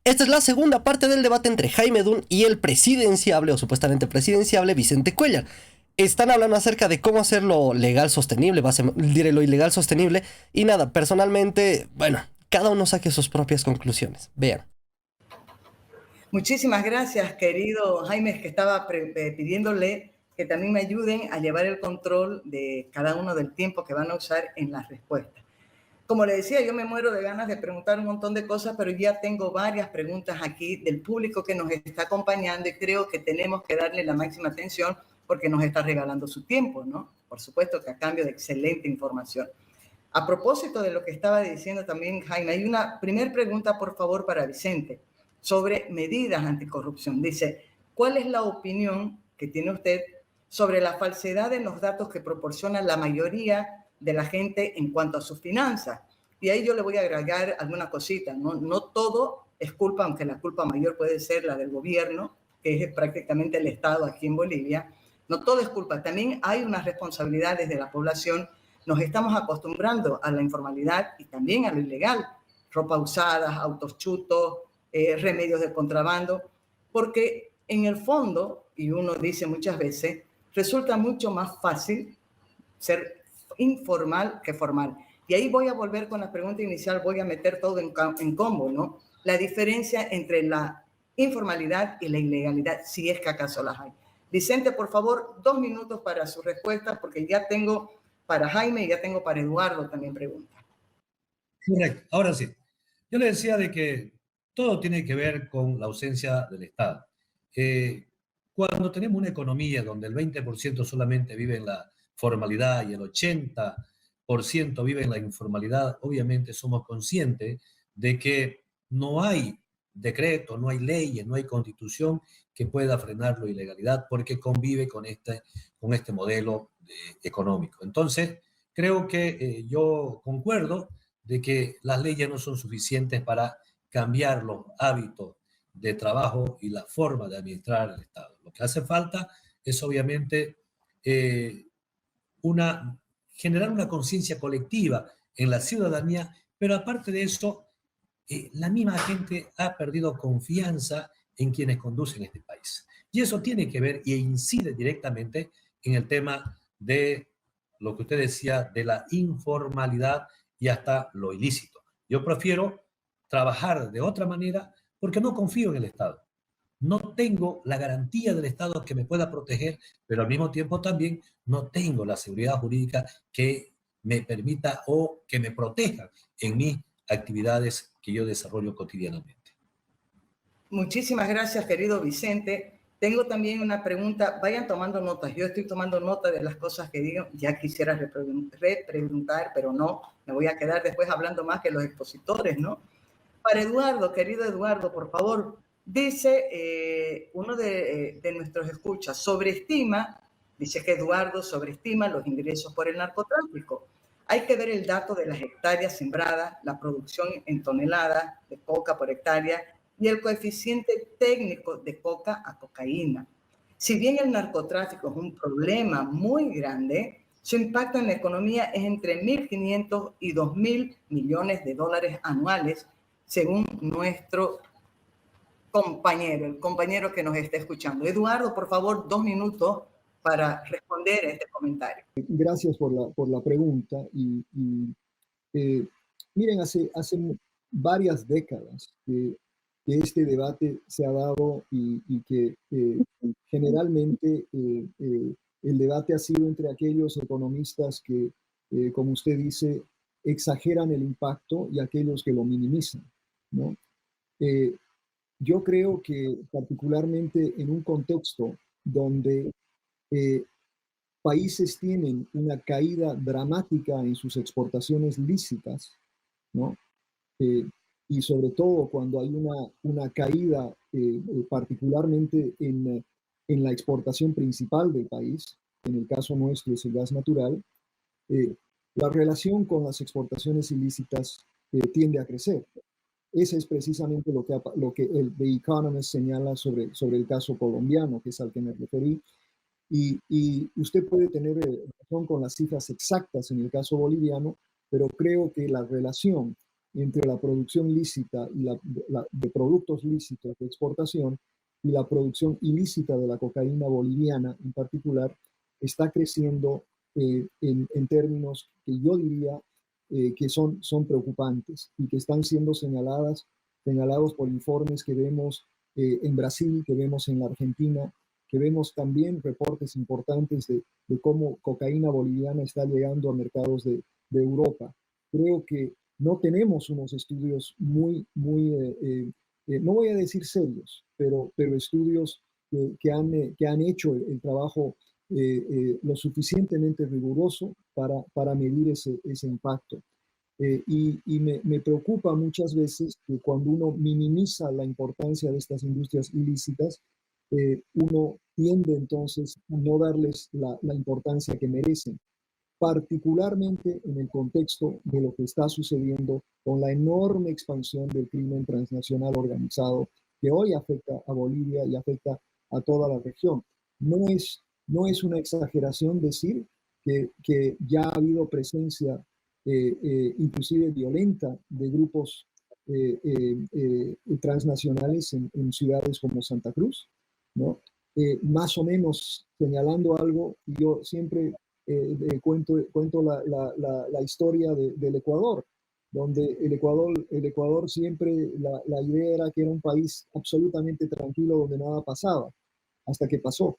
Esta es la segunda parte del debate entre Jaime Dunn y el presidenciable o supuestamente presidenciable Vicente Cuellar. Están hablando acerca de cómo hacerlo legal sostenible, diré lo ilegal sostenible, y nada, personalmente, bueno, cada uno saque sus propias conclusiones. Vean. Muchísimas gracias, querido Jaime, que estaba pidiéndole que también me ayuden a llevar el control de cada uno del tiempo que van a usar en las respuestas. Como le decía, yo me muero de ganas de preguntar un montón de cosas, pero ya tengo varias preguntas aquí del público que nos está acompañando y creo que tenemos que darle la máxima atención porque nos está regalando su tiempo, ¿no? Por supuesto que a cambio de excelente información. A propósito de lo que estaba diciendo también Jaime, hay una primera pregunta, por favor, para Vicente, sobre medidas anticorrupción. Dice, ¿cuál es la opinión que tiene usted sobre la falsedad en los datos que proporciona la mayoría de la gente en cuanto a sus finanzas? Y ahí yo le voy a agregar alguna cosita, ¿no? No todo es culpa, aunque la culpa mayor puede ser la del gobierno, que es prácticamente el Estado aquí en Bolivia. No todo es culpa, también hay unas responsabilidades de la población. Nos estamos acostumbrando a la informalidad y también a lo ilegal, ropa usada, autos chutos, remedios de contrabando, porque en el fondo, y uno dice muchas veces, resulta mucho más fácil ser informal que formal. Y ahí voy a volver con la pregunta inicial, voy a meter todo en combo, ¿no? La diferencia entre la informalidad y la ilegalidad, si es que acaso las hay. Vicente, por favor, 2 minutos para su respuesta, porque ya tengo para Jaime y ya tengo para Eduardo también preguntas. Correcto, ahora sí. Yo le decía de que todo tiene que ver con la ausencia del Estado. Eh, Cuando tenemos una economía donde el 20% solamente vive en la formalidad y el 80% vive en la informalidad, obviamente somos conscientes de que no hay decreto, no hay leyes, no hay constitución que pueda frenar la ilegalidad porque convive con este modelo económico. Entonces, creo que yo concuerdo de que las leyes no son suficientes para cambiar los hábitos de trabajo y la forma de administrar el Estado. Lo que hace falta es obviamente eh, una, generar una conciencia colectiva en la ciudadanía, pero aparte de eso, la misma gente ha perdido confianza en quienes conducen este país. Y eso tiene que ver e incide directamente en el tema de lo que usted decía, de la informalidad y hasta lo ilícito. Yo prefiero trabajar de otra manera porque no confío en el Estado. No tengo la garantía del Estado que me pueda proteger, pero al mismo tiempo también no tengo la seguridad jurídica que me permita o que me proteja en mis actividades que yo desarrollo cotidianamente. Muchísimas gracias, querido Vicente. Tengo también una pregunta. Vayan tomando notas. Yo estoy tomando nota de las cosas que digo. Ya quisiera repreguntar, pero no. Me voy a quedar después hablando más que los expositores, ¿no? Para Eduardo, querido Eduardo, por favor. Dice uno de nuestros escuchas, dice que Eduardo sobreestima los ingresos por el narcotráfico. Hay que ver el dato de las hectáreas sembradas, la producción en toneladas de coca por hectárea y el coeficiente técnico de coca a cocaína. Si bien el narcotráfico es un problema muy grande, su impacto en la economía es entre 1.500 y 2.000 millones de dólares anuales, según nuestro compañero, el compañero que nos está escuchando. Eduardo, por favor, 2 minutos para responder a este comentario. Gracias por la pregunta. Miren, hace varias décadas que este debate se ha dado y que generalmente el debate ha sido entre aquellos economistas que, como usted dice, exageran el impacto y aquellos que lo minimizan, ¿no? Yo creo que particularmente en un contexto donde países tienen una caída dramática en sus exportaciones lícitas, ¿no? Y sobre todo cuando hay una caída particularmente en la exportación principal del país, en el caso nuestro es el gas natural, la relación con las exportaciones ilícitas tiende a crecer. Ese es precisamente lo que el The Economist señala sobre el caso colombiano, que es al que me referí. Y usted puede tener razón con las cifras exactas en el caso boliviano, pero creo que la relación entre la producción lícita y de productos lícitos de exportación y la producción ilícita de la cocaína boliviana en particular está creciendo en términos que yo diría que son preocupantes y que están siendo señalados por informes que vemos en Brasil, que vemos en la Argentina, que vemos también reportes importantes de cómo cocaína boliviana está llegando a mercados de Europa. Creo que no tenemos unos estudios muy, no voy a decir serios, pero estudios que han hecho el trabajo lo suficientemente riguroso para medir ese impacto. Y me preocupa muchas veces que cuando uno minimiza la importancia de estas industrias ilícitas, uno tiende entonces a no darles la importancia que merecen, particularmente en el contexto de lo que está sucediendo con la enorme expansión del crimen transnacional organizado que hoy afecta a Bolivia y afecta a toda la región. No es una exageración decir que ya ha habido presencia inclusive violenta de grupos transnacionales en ciudades como Santa Cruz, ¿no? Más o menos señalando algo, y yo siempre cuento la historia del Ecuador, donde el Ecuador siempre la idea era que era un país absolutamente tranquilo donde nada pasaba, hasta que pasó.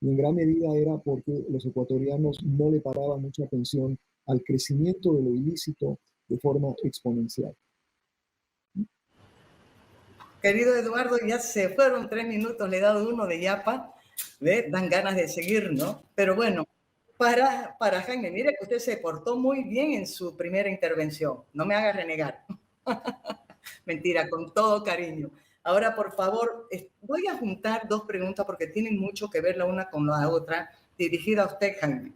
Y en gran medida era porque los ecuatorianos no le paraban mucha atención al crecimiento de lo ilícito de forma exponencial. Querido Eduardo, ya se fueron 3 minutos, le he dado uno de yapa, ¿ve? Dan ganas de seguir, ¿no? Pero bueno, para Jaime, mire que usted se portó muy bien en su primera intervención, no me haga renegar. Mentira, con todo cariño. Ahora, por favor, voy a juntar 2 preguntas porque tienen mucho que ver la una con la otra, dirigida a usted, Jaime.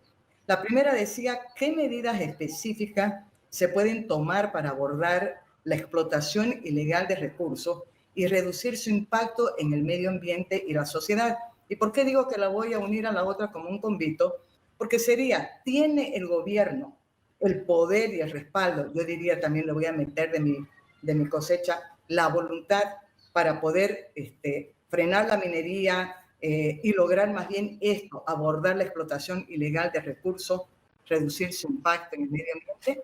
La primera decía, ¿qué medidas específicas se pueden tomar para abordar la explotación ilegal de recursos y reducir su impacto en el medio ambiente y la sociedad? ¿Y por qué digo que la voy a unir a la otra como un convito? Porque sería, ¿tiene el gobierno el poder y el respaldo? Yo diría también, lo voy a meter de mi cosecha, la voluntad para poder frenar la minería y lograr más bien esto, abordar la explotación ilegal de recursos, reducir su impacto en el medio ambiente.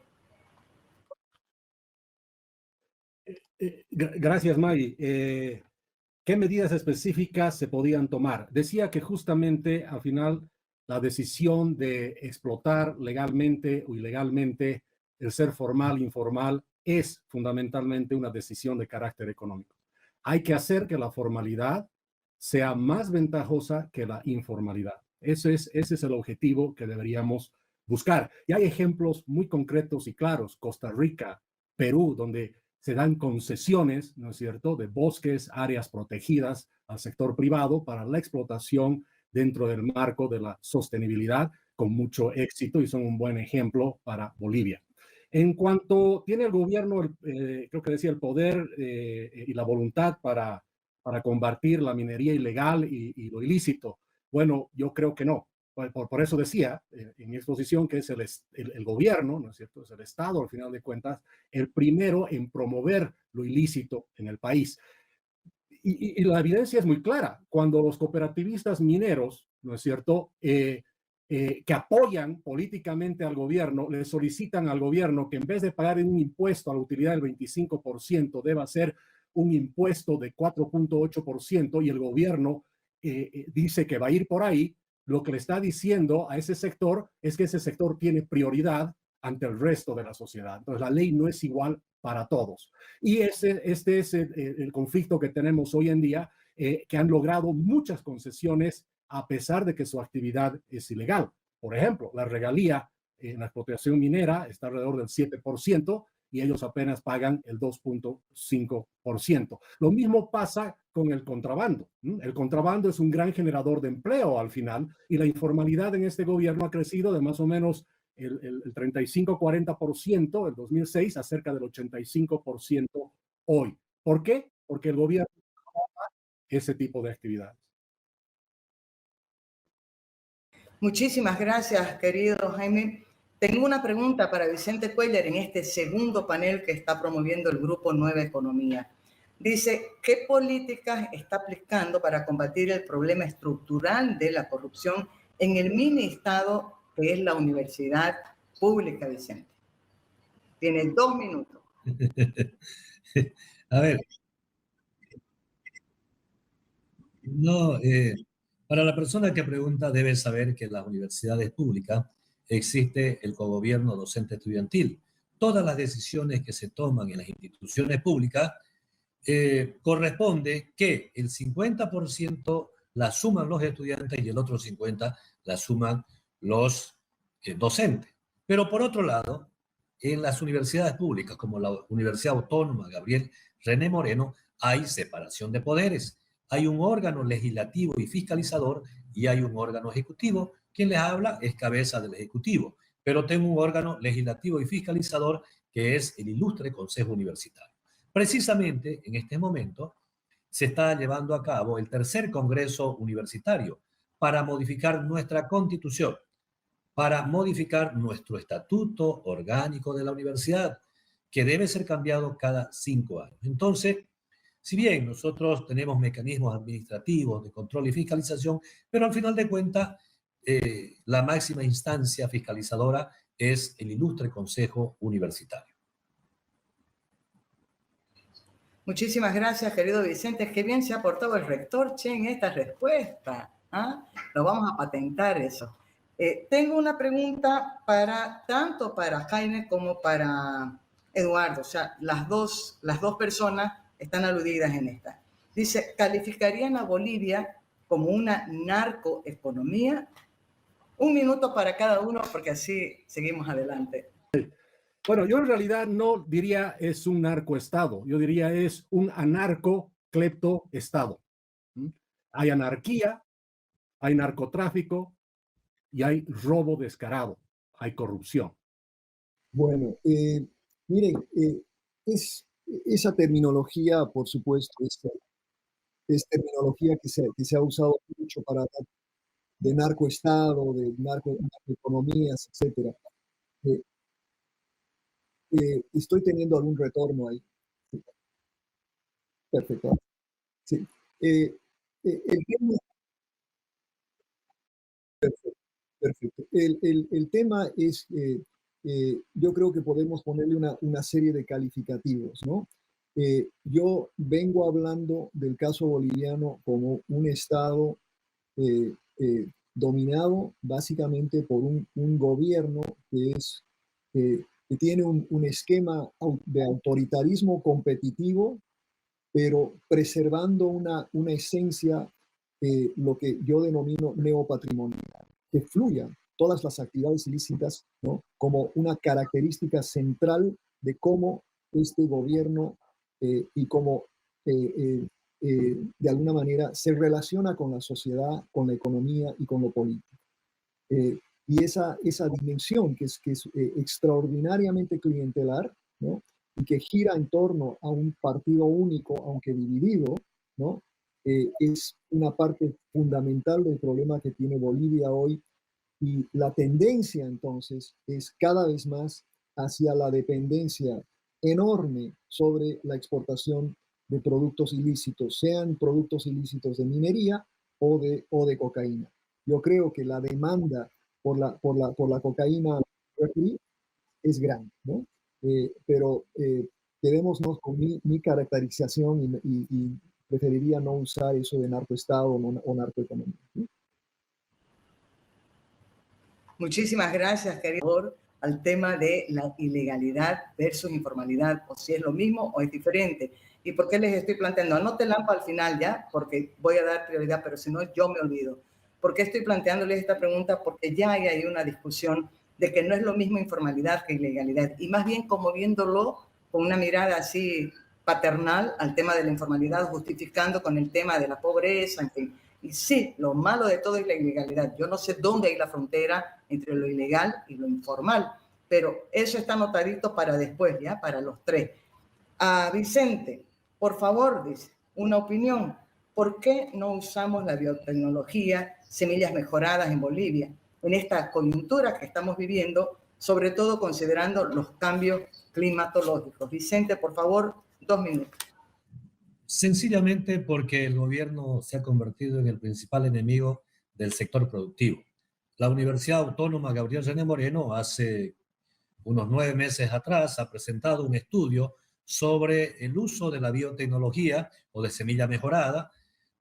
Gracias, Maggie. ¿Qué medidas específicas se podían tomar? Decía que justamente al final la decisión de explotar legalmente o ilegalmente, el ser formal, informal, es fundamentalmente una decisión de carácter económico. Hay que hacer que la formalidad sea más ventajosa que la informalidad. Ese es el objetivo que deberíamos buscar. Y hay ejemplos muy concretos y claros. Costa Rica, Perú, donde se dan concesiones, ¿no es cierto?, de bosques, áreas protegidas al sector privado para la explotación dentro del marco de la sostenibilidad con mucho éxito y son un buen ejemplo para Bolivia. En cuanto tiene el gobierno, creo que decía, el poder y la voluntad para combatir la minería ilegal y lo ilícito, bueno, yo creo que no. Por eso decía en mi exposición que es el gobierno, ¿no es cierto? Es el Estado, al final de cuentas, el primero en promover lo ilícito en el país. Y la evidencia es muy clara. Cuando los cooperativistas mineros, ¿no es cierto?, que apoyan políticamente al gobierno, le solicitan al gobierno que en vez de pagar un impuesto a la utilidad del 25%, deba ser un impuesto de 4.8% y el gobierno dice que va a ir por ahí, lo que le está diciendo a ese sector es que ese sector tiene prioridad ante el resto de la sociedad. Entonces, la ley no es igual para todos. Y este es el conflicto que tenemos hoy en día, que han logrado muchas concesiones a pesar de que su actividad es ilegal. Por ejemplo, la regalía en la explotación minera está alrededor del 7% y ellos apenas pagan el 2.5%. Lo mismo pasa con el contrabando. El contrabando es un gran generador de empleo al final y la informalidad en este gobierno ha crecido de más o menos el 35-40% en 2006 a cerca del 85% hoy. ¿Por qué? Porque el gobierno trabaja ese tipo de actividades. Muchísimas gracias, querido Jaime. Tengo una pregunta para Vicente Cuéllar en este segundo panel que está promoviendo el Grupo Nueva Economía. Dice, ¿qué políticas está aplicando para combatir el problema estructural de la corrupción en el mini estado que es la universidad pública, Vicente? Tiene 2 minutos. A ver, no, para la persona que pregunta debe saber que en las universidades públicas existe el cogobierno docente estudiantil. Todas las decisiones que se toman en las instituciones públicas corresponde que el 50% la suman los estudiantes y el otro 50% la suman los docentes. Pero por otro lado, en las universidades públicas, como la Universidad Autónoma Gabriel René Moreno, hay separación de poderes. Hay un órgano legislativo y fiscalizador y hay un órgano ejecutivo. Quien les habla es cabeza del ejecutivo, pero tengo un órgano legislativo y fiscalizador que es el ilustre Consejo Universitario. Precisamente en este momento se está llevando a cabo el tercer Congreso Universitario para modificar nuestra Constitución, para modificar nuestro estatuto orgánico de la universidad, que debe ser cambiado cada 5 años. Entonces, si bien nosotros tenemos mecanismos administrativos de control y fiscalización, pero al final de cuentas, la máxima instancia fiscalizadora es el ilustre Consejo Universitario. Muchísimas gracias, querido Vicente. Qué bien se ha portado el rector, che, en esta respuesta. ¿Ah? Lo vamos a patentar eso. Tengo una pregunta tanto para Jaime como para Eduardo. O sea, las dos personas están aludidas en esta. Dice, ¿calificarían a Bolivia como una narcoeconomía? 1 minuto para cada uno, porque así seguimos adelante. Bueno, yo en realidad no diría es un narcoestado, yo diría es un anarco-cleptoestado. Hay anarquía, hay narcotráfico y hay robo descarado, hay corrupción. Bueno, miren, esa terminología, por supuesto, es terminología que se ha usado mucho para hablar de narcoestado, de narcoeconomías, etc. Estoy teniendo algún retorno ahí. Sí. Perfecto. Sí. El tema, perfecto. El tema es, yo creo que podemos ponerle una serie de calificativos, ¿no? Yo vengo hablando del caso boliviano como un estado dominado básicamente por un gobierno que tiene un esquema de autoritarismo competitivo, pero preservando una esencia, lo que yo denomino neopatrimonial, que fluyan todas las actividades ilícitas, ¿no?, como una característica central de cómo este gobierno y cómo de alguna manera se relaciona con la sociedad, con la economía y con lo político. Y esa dimensión que es extraordinariamente clientelar, ¿no?, y que gira en torno a un partido único, aunque dividido, ¿no?, es una parte fundamental del problema que tiene Bolivia hoy. Y la tendencia entonces es cada vez más hacia la dependencia enorme sobre la exportación de productos ilícitos, sean productos ilícitos de minería o de cocaína. Yo creo que la demanda por la cocaína es grande, ¿no? Pero quedémonos con mi caracterización y preferiría no usar eso de narcoestado o narcoeconomía, ¿sí? Muchísimas gracias, querido, al tema de la ilegalidad versus informalidad, o si es lo mismo o es diferente. ¿Y por qué les estoy planteando? Anote Lampa al final ya, porque voy a dar prioridad, pero si no, yo me olvido. ¿Por qué estoy planteándoles esta pregunta? Porque ya hay una discusión de que no es lo mismo informalidad que ilegalidad, y más bien como viéndolo con una mirada así paternal al tema de la informalidad, justificando con el tema de la pobreza, en fin. Y sí, lo malo de todo es la ilegalidad. Yo no sé dónde hay la frontera entre lo ilegal y lo informal, pero eso está anotadito para después, ¿ya? Para los tres. A Vicente, por favor, dice, una opinión. ¿Por qué no usamos la biotecnología, semillas mejoradas en Bolivia? En esta coyuntura que estamos viviendo, sobre todo considerando los cambios climatológicos. Vicente, por favor, 2 minutos. Sencillamente porque el gobierno se ha convertido en el principal enemigo del sector productivo. La Universidad Autónoma Gabriel René Moreno hace unos 9 meses atrás ha presentado un estudio sobre el uso de la biotecnología o de semilla mejorada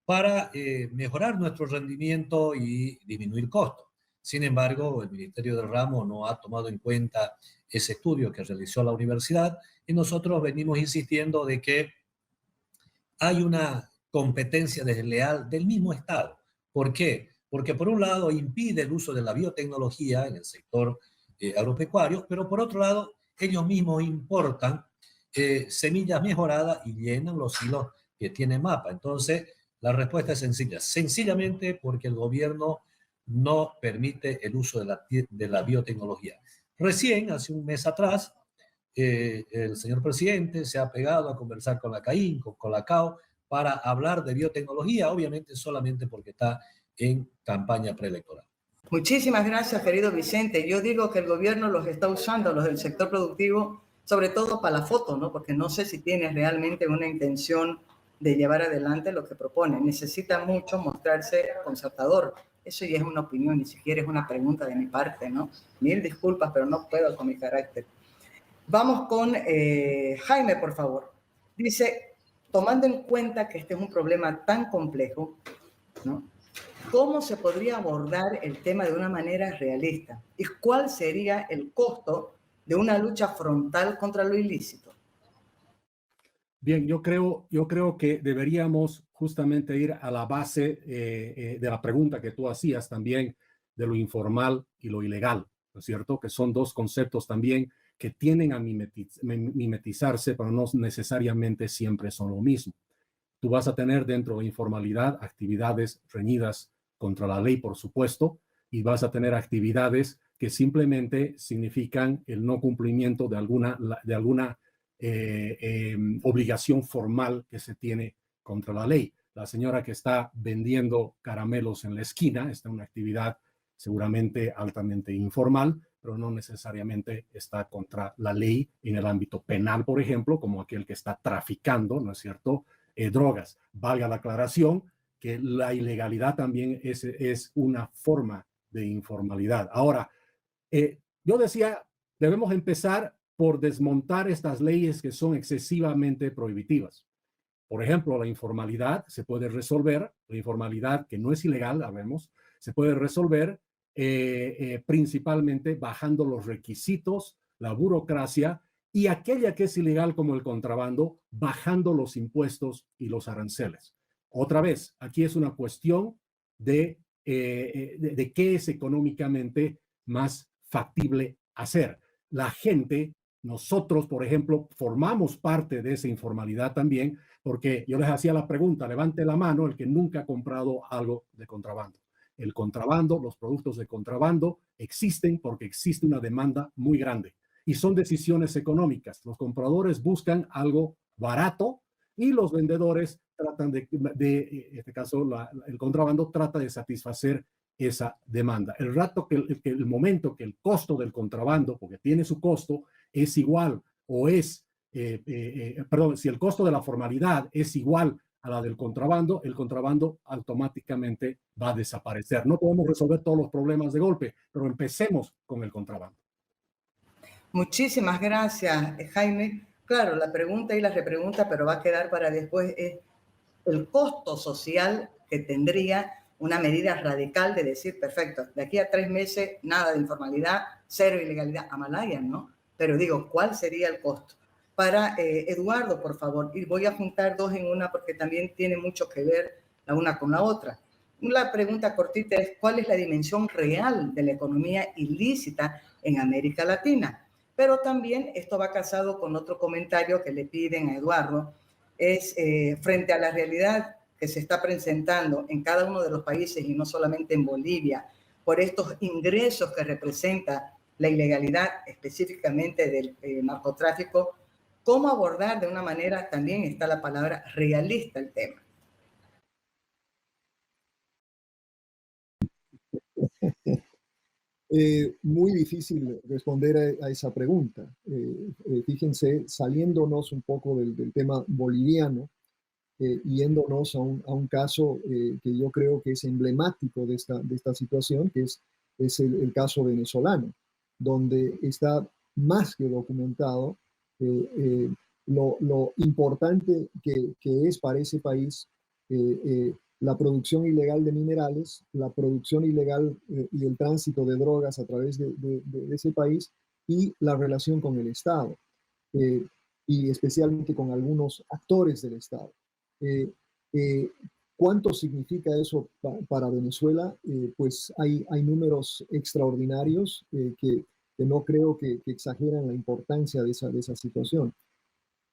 para mejorar nuestro rendimiento y disminuir costos. Sin embargo, el Ministerio del Ramo no ha tomado en cuenta ese estudio que realizó la universidad y nosotros venimos insistiendo de que hay una competencia desleal del mismo Estado. ¿Por qué? Porque por un lado impide el uso de la biotecnología en el sector agropecuario, pero por otro lado ellos mismos importan semillas mejoradas y llenan los hilos que tiene MAPA. Entonces, la respuesta es sencilla, sencillamente porque el gobierno no permite el uso de la biotecnología. Recién, hace un mes atrás, el señor presidente se ha pegado a conversar con la CAIN, con la CAO, para hablar de biotecnología, obviamente solamente porque está en campaña preelectoral. Muchísimas gracias, querido Vicente. Yo digo que el gobierno los está usando, los del sector productivo, sobre todo para la foto, ¿no? Porque no sé si tiene realmente una intención de llevar adelante lo que propone. Necesita mucho mostrarse concertador. Eso ya es una opinión, ni siquiera es una pregunta de mi parte, ¿no? Mil disculpas, pero no puedo con mi carácter. Vamos con Jaime, por favor. Dice, tomando en cuenta que este es un problema tan complejo, ¿no? ¿Cómo se podría abordar el tema de una manera realista? ¿Y cuál sería el costo de una lucha frontal contra lo ilícito? Bien, yo creo que deberíamos justamente ir a la base de la pregunta que tú hacías también de lo informal y lo ilegal, ¿no es cierto? Que son dos conceptos también que tienden a mimetizarse, pero no necesariamente siempre son lo mismo. Tú vas a tener dentro de informalidad actividades reñidas contra la ley, por supuesto, y vas a tener actividades que simplemente significan el no cumplimiento de alguna obligación formal que se tiene contra la ley. La señora que está vendiendo caramelos en la esquina está en una actividad seguramente altamente informal, pero no necesariamente está contra la ley en el ámbito penal, por ejemplo, como aquel que está traficando, ¿no es cierto?, drogas. Valga la aclaración que la ilegalidad también es una forma de informalidad. Ahora, yo decía, debemos empezar por desmontar estas leyes que son excesivamente prohibitivas. Por ejemplo, la informalidad se puede resolver, la informalidad que no es ilegal, sabemos, se puede resolver principalmente bajando los requisitos, la burocracia, y aquella que es ilegal como el contrabando, bajando los impuestos y los aranceles. Otra vez, aquí es una cuestión de qué es económicamente más factible hacer. La gente, nosotros, por ejemplo, formamos parte de esa informalidad también, porque yo les hacía la pregunta, levante la mano el que nunca ha comprado algo de contrabando. El contrabando, los productos de contrabando existen porque existe una demanda muy grande y son decisiones económicas. Los compradores buscan algo barato y los vendedores tratan en este caso, el contrabando trata de satisfacer esa demanda. El momento que el costo del contrabando, porque tiene su costo, es igual o es, perdón, si el costo de la formalidad es igual a la del contrabando, el contrabando automáticamente va a desaparecer. No podemos resolver todos los problemas de golpe, pero empecemos con el contrabando. Muchísimas gracias, Jaime. Claro, la pregunta y la repregunta, pero va a quedar para después, es el costo social que tendría una medida radical de decir, perfecto, de aquí a 3 meses, nada de informalidad, cero ilegalidad, Amalayan, ¿no? Pero digo, ¿cuál sería el costo? Para Eduardo, por favor, y voy a juntar dos en una porque también tiene mucho que ver la una con la otra. La pregunta cortita es, ¿cuál es la dimensión real de la economía ilícita en América Latina? Pero también esto va casado con otro comentario que le piden a Eduardo, es frente a la realidad que se está presentando en cada uno de los países y no solamente en Bolivia, por estos ingresos que representa la ilegalidad, específicamente del narcotráfico, ¿cómo abordar de una manera, también está la palabra realista el tema? Muy difícil responder a esa pregunta. Fíjense, saliéndonos un poco del tema boliviano, yéndonos a un caso que yo creo que es emblemático de esta situación, que es el caso venezolano, donde está más que documentado lo importante que es para ese país la producción ilegal de minerales, la producción ilegal y el tránsito de drogas a través de ese país y la relación con el Estado, y especialmente con algunos actores del Estado. Eh, eh, ¿Cuánto significa eso para Venezuela? Pues hay números extraordinarios que no creo que exageran la importancia de esa situación.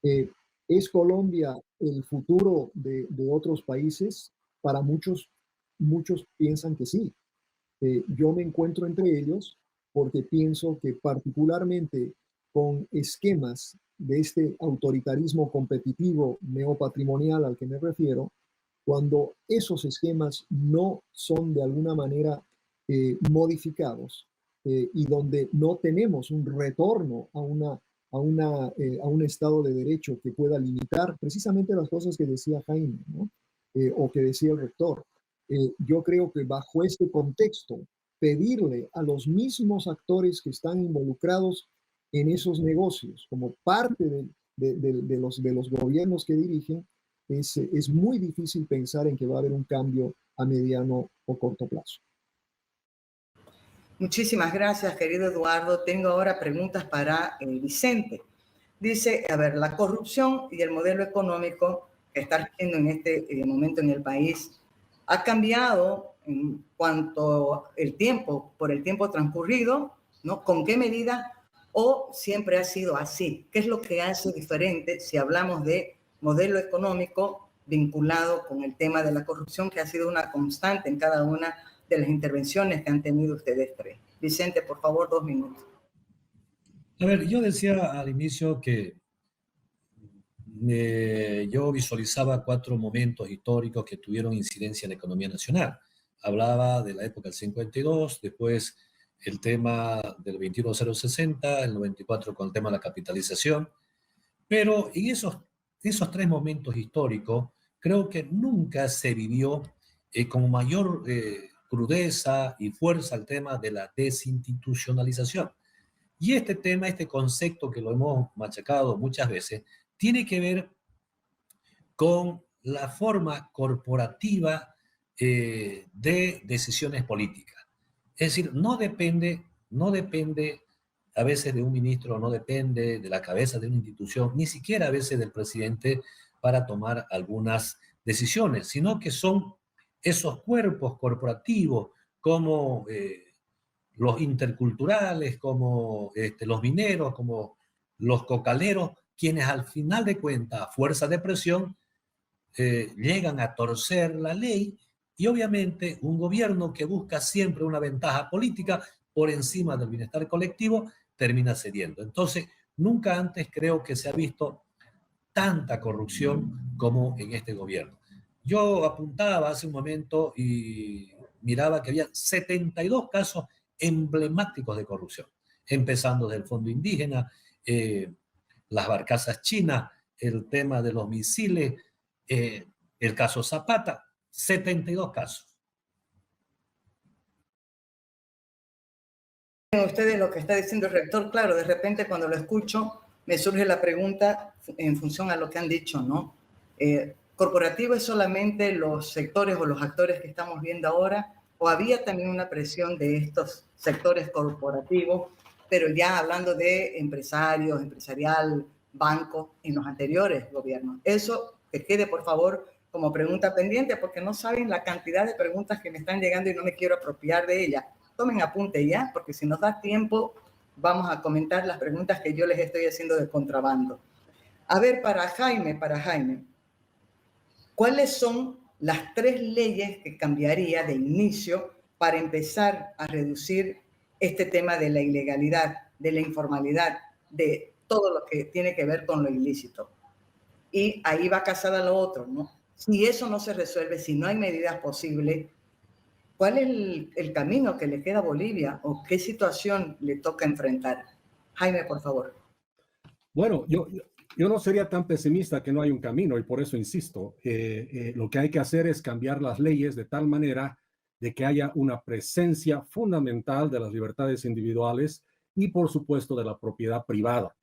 Eh, ¿Es Colombia el futuro de otros países? Para muchos, muchos piensan que sí. Yo me encuentro entre ellos porque pienso que particularmente con esquemas de este autoritarismo competitivo neopatrimonial al que me refiero, cuando esos esquemas no son de alguna manera modificados y donde no tenemos un retorno a un Estado de Derecho que pueda limitar precisamente las cosas que decía Jaime, ¿no? O que decía el rector. Yo creo que bajo este contexto, pedirle a los mismos actores que están involucrados en esos negocios como parte de los gobiernos que dirigen, es muy difícil pensar en que va a haber un cambio a mediano o corto plazo. Muchísimas gracias, querido Eduardo. Tengo ahora preguntas para Vicente. Dice, a ver, la corrupción y el modelo económico que está rigiendo en este momento en el país ha cambiado en cuanto el tiempo, por el tiempo transcurrido, ¿no? ¿Con qué medida? ¿O siempre ha sido así? ¿Qué es lo que hace diferente si hablamos de modelo económico vinculado con el tema de la corrupción, que ha sido una constante en cada una de las intervenciones que han tenido ustedes tres? Vicente, por favor, 2 minutos. A ver, yo decía al inicio que yo visualizaba 4 momentos históricos que tuvieron incidencia en la economía nacional. Hablaba de la época del 52, después el tema del 21060, el 94 con el tema de la capitalización, pero en esos 3 momentos históricos creo que nunca se vivió con mayor crudeza y fuerza el tema de la desinstitucionalización. Y este tema, este concepto que lo hemos machacado muchas veces, tiene que ver con la forma corporativa de decisiones políticas. Es decir, no depende a veces de un ministro, no depende de la cabeza de una institución, ni siquiera a veces del presidente para tomar algunas decisiones, sino que son esos cuerpos corporativos como los interculturales, como los mineros, como los cocaleros, quienes al final de cuentas, a fuerza de presión, llegan a torcer la ley, y obviamente un gobierno que busca siempre una ventaja política por encima del bienestar colectivo termina cediendo. Entonces, nunca antes creo que se ha visto tanta corrupción como en este gobierno. Yo apuntaba hace un momento y miraba que había 72 casos emblemáticos de corrupción, empezando desde el Fondo Indígena, las barcazas chinas, el tema de los misiles, el caso Zapata, 72 casos. Ustedes lo que está diciendo el rector, claro, de repente cuando lo escucho me surge la pregunta en función a lo que han dicho, ¿no? ¿Corporativo es solamente los sectores o los actores que estamos viendo ahora? ¿O había también una presión de estos sectores corporativos, pero ya hablando de empresarios, empresarial, bancos, en los anteriores gobiernos? Eso que quede, por favor, como pregunta pendiente, porque no saben la cantidad de preguntas que me están llegando y no me quiero apropiar de ellas. Tomen apunte ya, porque si nos da tiempo, vamos a comentar las preguntas que yo les estoy haciendo de contrabando. A ver, para Jaime, ¿cuáles son las 3 leyes que cambiaría de inicio para empezar a reducir este tema de la ilegalidad, de la informalidad, de todo lo que tiene que ver con lo ilícito? Y ahí va casada lo otro, ¿no? Si eso no se resuelve, si no hay medidas posibles, ¿Cuál es el camino que le queda a Bolivia o qué situación le toca enfrentar? Jaime, por favor. Bueno, yo no sería tan pesimista que no hay un camino y por eso insisto, lo que hay que hacer es cambiar las leyes de tal manera de que haya una presencia fundamental de las libertades individuales y por supuesto de la propiedad privada.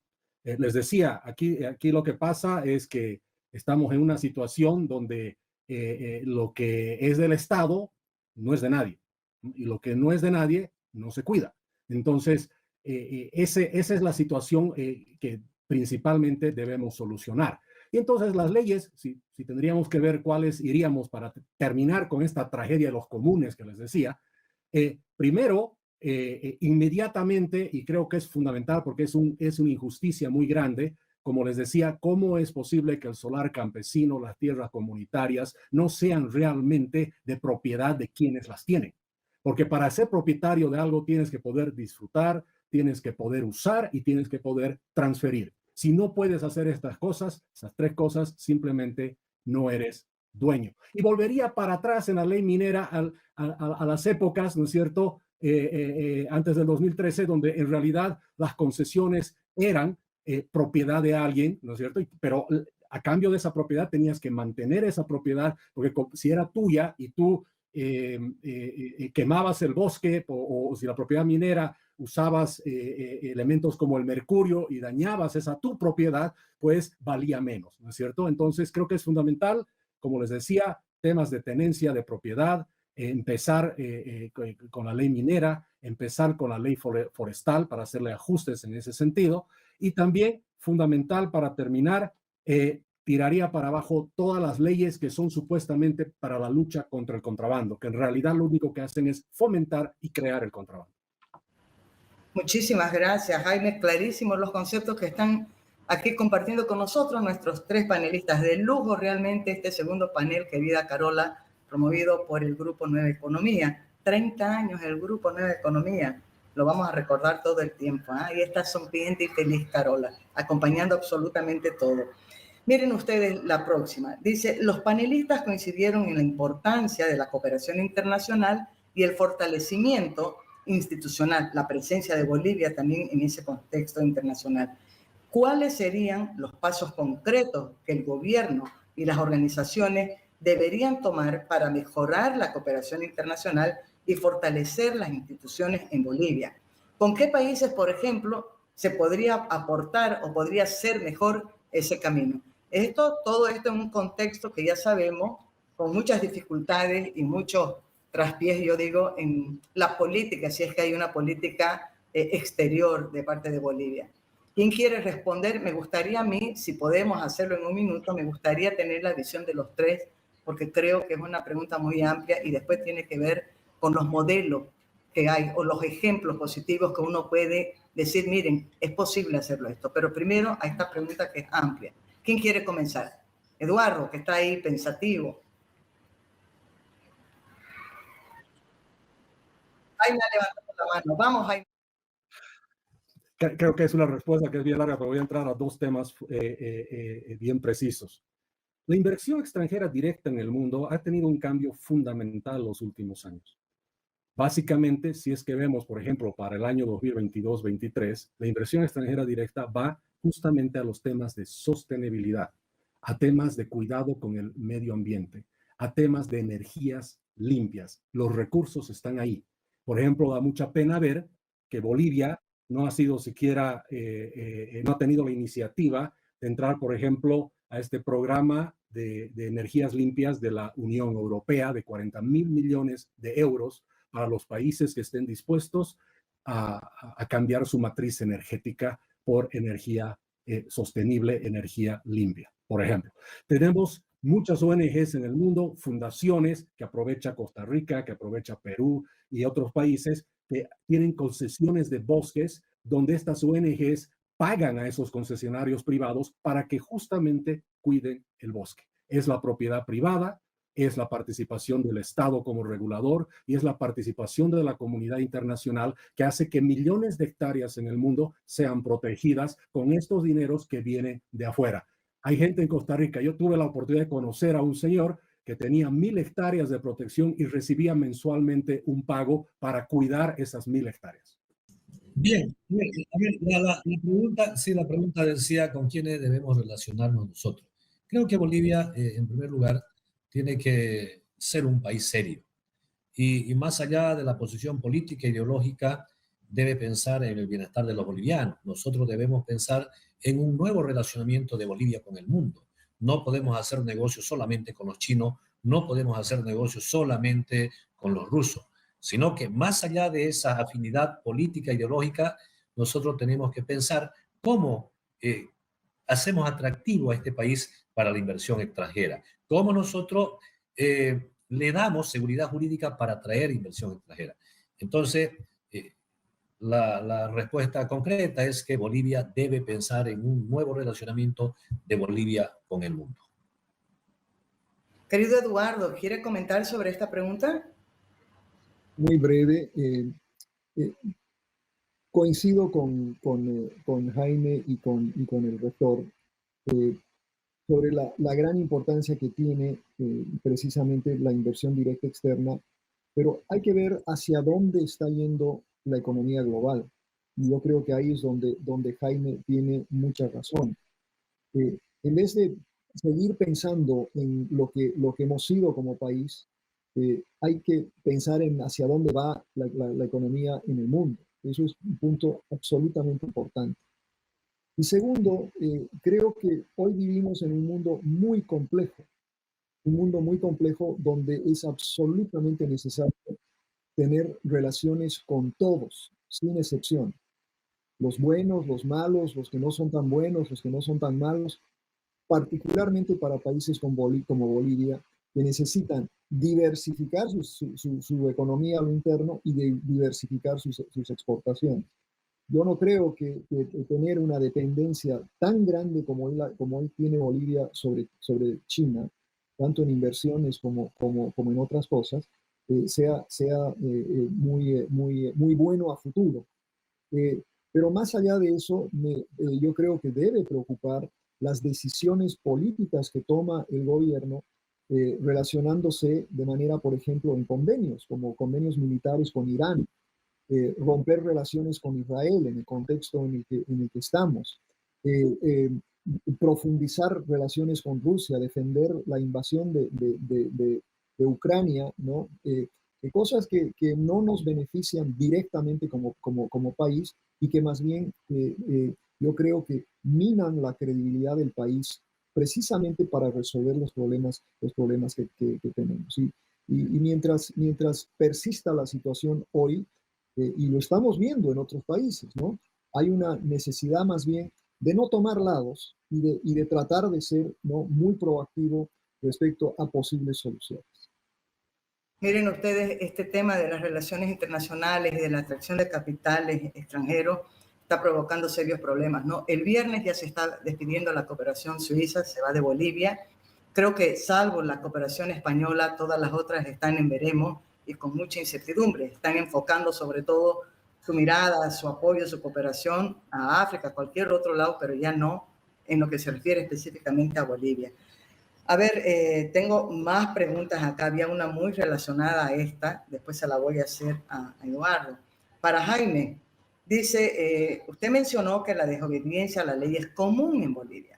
Les decía, aquí lo que pasa es que estamos en una situación donde lo que es del Estado no es de nadie y lo que no es de nadie no se cuida. Entonces, esa es la situación que principalmente debemos solucionar. Y entonces las leyes, si tendríamos que ver cuáles iríamos para terminar con esta tragedia de los comunes que les decía, primero, inmediatamente, y creo que es fundamental porque es una injusticia muy grande, como les decía, ¿cómo es posible que el solar campesino, las tierras comunitarias, no sean realmente de propiedad de quienes las tienen? Porque para ser propietario de algo tienes que poder disfrutar, tienes que poder usar y tienes que poder transferir. Si no puedes hacer estas cosas, esas tres cosas, simplemente no eres dueño. Y volvería para atrás en la ley minera a las épocas, ¿no es cierto?, antes del 2013, donde en realidad las concesiones eran propiedad de alguien, ¿no es cierto? Pero a cambio de esa propiedad tenías que mantener esa propiedad, porque si era tuya y tú quemabas el bosque o si la propiedad minera usabas elementos como el mercurio y dañabas esa tu propiedad, pues valía menos, ¿no es cierto? Entonces creo que es fundamental, como les decía, temas de tenencia de propiedad, empezar con la ley minera, empezar con la ley forestal para hacerle ajustes en ese sentido y también fundamental para terminar, tiraría para abajo todas las leyes que son supuestamente para la lucha contra el contrabando, que en realidad lo único que hacen es fomentar y crear el contrabando. Muchísimas gracias, Jaime. Clarísimos los conceptos que están aquí compartiendo con nosotros nuestros tres panelistas de lujo, realmente este segundo panel que Vida Carola, promovido por el Grupo Nueva Economía. 30 años el Grupo Nueva Economía, lo vamos a recordar todo el tiempo. Y esta sonriente y feliz Carola, acompañando absolutamente todo. Miren ustedes la próxima. Dice, los panelistas coincidieron en la importancia de la cooperación internacional y el fortalecimiento institucional, la presencia de Bolivia también en ese contexto internacional. ¿Cuáles serían los pasos concretos que el gobierno y las organizaciones deberían tomar para mejorar la cooperación internacional y fortalecer las instituciones en Bolivia? ¿Con qué países, por ejemplo, se podría aportar o podría ser mejor ese camino? Todo esto en un contexto que ya sabemos, con muchas dificultades y muchos traspiés, yo digo, en la política, si es que hay una política exterior de parte de Bolivia. ¿Quién quiere responder? Me gustaría a mí, si podemos hacerlo en un minuto, me gustaría tener la visión de los tres, porque creo que es una pregunta muy amplia y después tiene que ver con los modelos que hay o los ejemplos positivos que uno puede decir, miren, es posible hacerlo esto. Pero primero a esta pregunta que es amplia. ¿Quién quiere comenzar? Eduardo, que está ahí pensativo. Jaime ha levantado la mano. Vamos, Jaime. Creo que es una respuesta que es bien larga, pero voy a entrar a dos temas bien precisos. La inversión extranjera directa en el mundo ha tenido un cambio fundamental los últimos años. Básicamente, si es que vemos, por ejemplo, para el año 2022-23, la inversión extranjera directa va justamente a los temas de sostenibilidad, a temas de cuidado con el medio ambiente, a temas de energías limpias. Los recursos están ahí. Por ejemplo, da mucha pena ver que Bolivia no ha sido siquiera, no ha tenido la iniciativa de entrar, por ejemplo, a este programa de energías limpias de la Unión Europea de 40.000 millones de euros para los países que estén dispuestos a cambiar su matriz energética por energía sostenible, energía limpia. Por ejemplo, tenemos muchas ONGs en el mundo, fundaciones que aprovecha Costa Rica, que aprovecha Perú y otros países que tienen concesiones de bosques donde estas ONGs pagan a esos concesionarios privados para que justamente cuiden el bosque. Es la propiedad privada, es la participación del Estado como regulador y es la participación de la comunidad internacional que hace que millones de hectáreas en el mundo sean protegidas con estos dineros que vienen de afuera. Hay gente en Costa Rica, yo tuve la oportunidad de conocer a un señor que tenía 1.000 hectáreas de protección y recibía mensualmente un pago para cuidar esas 1.000 hectáreas. Bien, bien. A ver, la pregunta decía con quiénes debemos relacionarnos nosotros. Creo que Bolivia, en primer lugar, tiene que ser un país serio. Y más allá de la posición política e ideológica, debe pensar en el bienestar de los bolivianos. Nosotros debemos pensar en un nuevo relacionamiento de Bolivia con el mundo. No podemos hacer negocios solamente con los chinos, no podemos hacer negocios solamente con los rusos, sino que más allá de esa afinidad política e ideológica, nosotros tenemos que pensar cómo hacemos atractivo a este país para la inversión extranjera, cómo nosotros le damos seguridad jurídica para atraer inversión extranjera. Entonces, la respuesta concreta es que Bolivia debe pensar en un nuevo relacionamiento de Bolivia con el mundo. Querido Eduardo, ¿quiere comentar sobre esta pregunta? Muy breve. Coincido con Jaime y con el rector sobre la gran importancia que tiene precisamente la inversión directa externa, pero hay que ver hacia dónde está yendo la economía global. Y yo creo que ahí es donde Jaime tiene mucha razón. En vez de seguir pensando en lo que hemos sido como país, hay que pensar en hacia dónde va la economía en el mundo. Eso es un punto absolutamente importante. Y segundo, creo que hoy vivimos en un mundo muy complejo donde es absolutamente necesario tener relaciones con todos, sin excepción. Los buenos, los malos, los que no son tan buenos, los que no son tan malos, particularmente para países como Bolivia, que necesitan diversificar su economía a lo interno y diversificar sus exportaciones. Yo no creo que tener una dependencia tan grande como hoy tiene Bolivia sobre China, tanto en inversiones como en otras cosas, sea muy bueno a futuro. Pero más allá de eso, yo creo que debe preocupar las decisiones políticas que toma el gobierno relacionándose de manera, por ejemplo, en convenios, como convenios militares con Irán, romper relaciones con Israel en el contexto en el que estamos, profundizar relaciones con Rusia, defender la invasión de Ucrania, ¿no? Cosas que no nos benefician directamente como país y que más bien yo creo que minan la credibilidad del país precisamente para resolver los problemas que tenemos. Y mientras persista la situación hoy, y lo estamos viendo en otros países, ¿no? Hay una necesidad más bien de no tomar lados y de tratar de ser, ¿no?, muy proactivo respecto a posibles soluciones. Miren ustedes, este tema de las relaciones internacionales y de la atracción de capitales extranjeros está provocando serios problemas, ¿no? El viernes ya se está despidiendo la cooperación suiza, se va de Bolivia. Creo que salvo la cooperación española, todas las otras están en veremos y con mucha incertidumbre. Están enfocando sobre todo su mirada, su apoyo, su cooperación a África, a cualquier otro lado, pero ya no en lo que se refiere específicamente a Bolivia. A ver, tengo más preguntas acá. Había una muy relacionada a esta, después se la voy a hacer a Eduardo. Para Jaime, dice, usted mencionó que la desobediencia a la ley es común en Bolivia.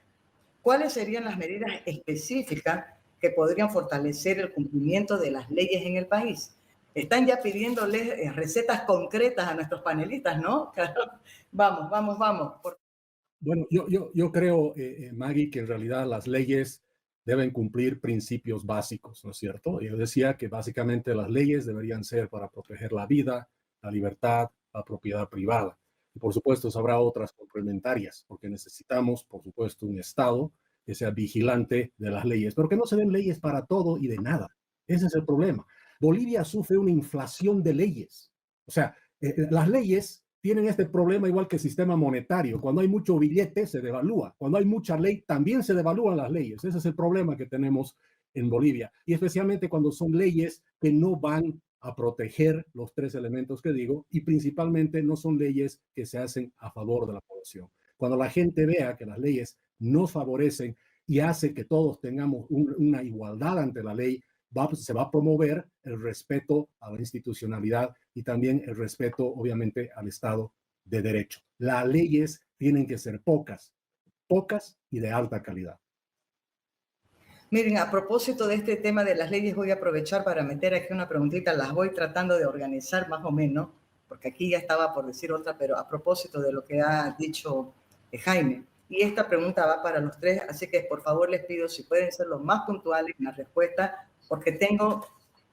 ¿Cuáles serían las medidas específicas que podrían fortalecer el cumplimiento de las leyes en el país? Están ya pidiéndoles recetas concretas a nuestros panelistas, ¿no? Vamos. Bueno, yo creo, Maggie, que en realidad las leyes deben cumplir principios básicos, ¿no es cierto? Yo decía que básicamente las leyes deberían ser para proteger la vida, la libertad, la propiedad privada. Y por supuesto, habrá otras complementarias, porque necesitamos, por supuesto, un Estado que sea vigilante de las leyes, pero que no se den leyes para todo y de nada. Ese es el problema. Bolivia sufre una inflación de leyes. O sea, las leyes tienen este problema igual que el sistema monetario. Cuando hay mucho billete, se devalúa. Cuando hay mucha ley, también se devalúan las leyes. Ese es el problema que tenemos en Bolivia. Y especialmente cuando son leyes que no van a proteger los tres elementos que digo, y principalmente no son leyes que se hacen a favor de la población. Cuando la gente vea que las leyes nos favorecen y hace que todos tengamos una igualdad ante la ley, se va a promover el respeto a la institucionalidad y también el respeto, obviamente, al Estado de Derecho. Las leyes tienen que ser pocas y de alta calidad. Miren, a propósito de este tema de las leyes, voy a aprovechar para meter aquí una preguntita. Las voy tratando de organizar más o menos, porque aquí ya estaba por decir otra, pero a propósito de lo que ha dicho Jaime. Y esta pregunta va para los tres, así que por favor les pido si pueden ser los más puntuales en la respuesta, porque tengo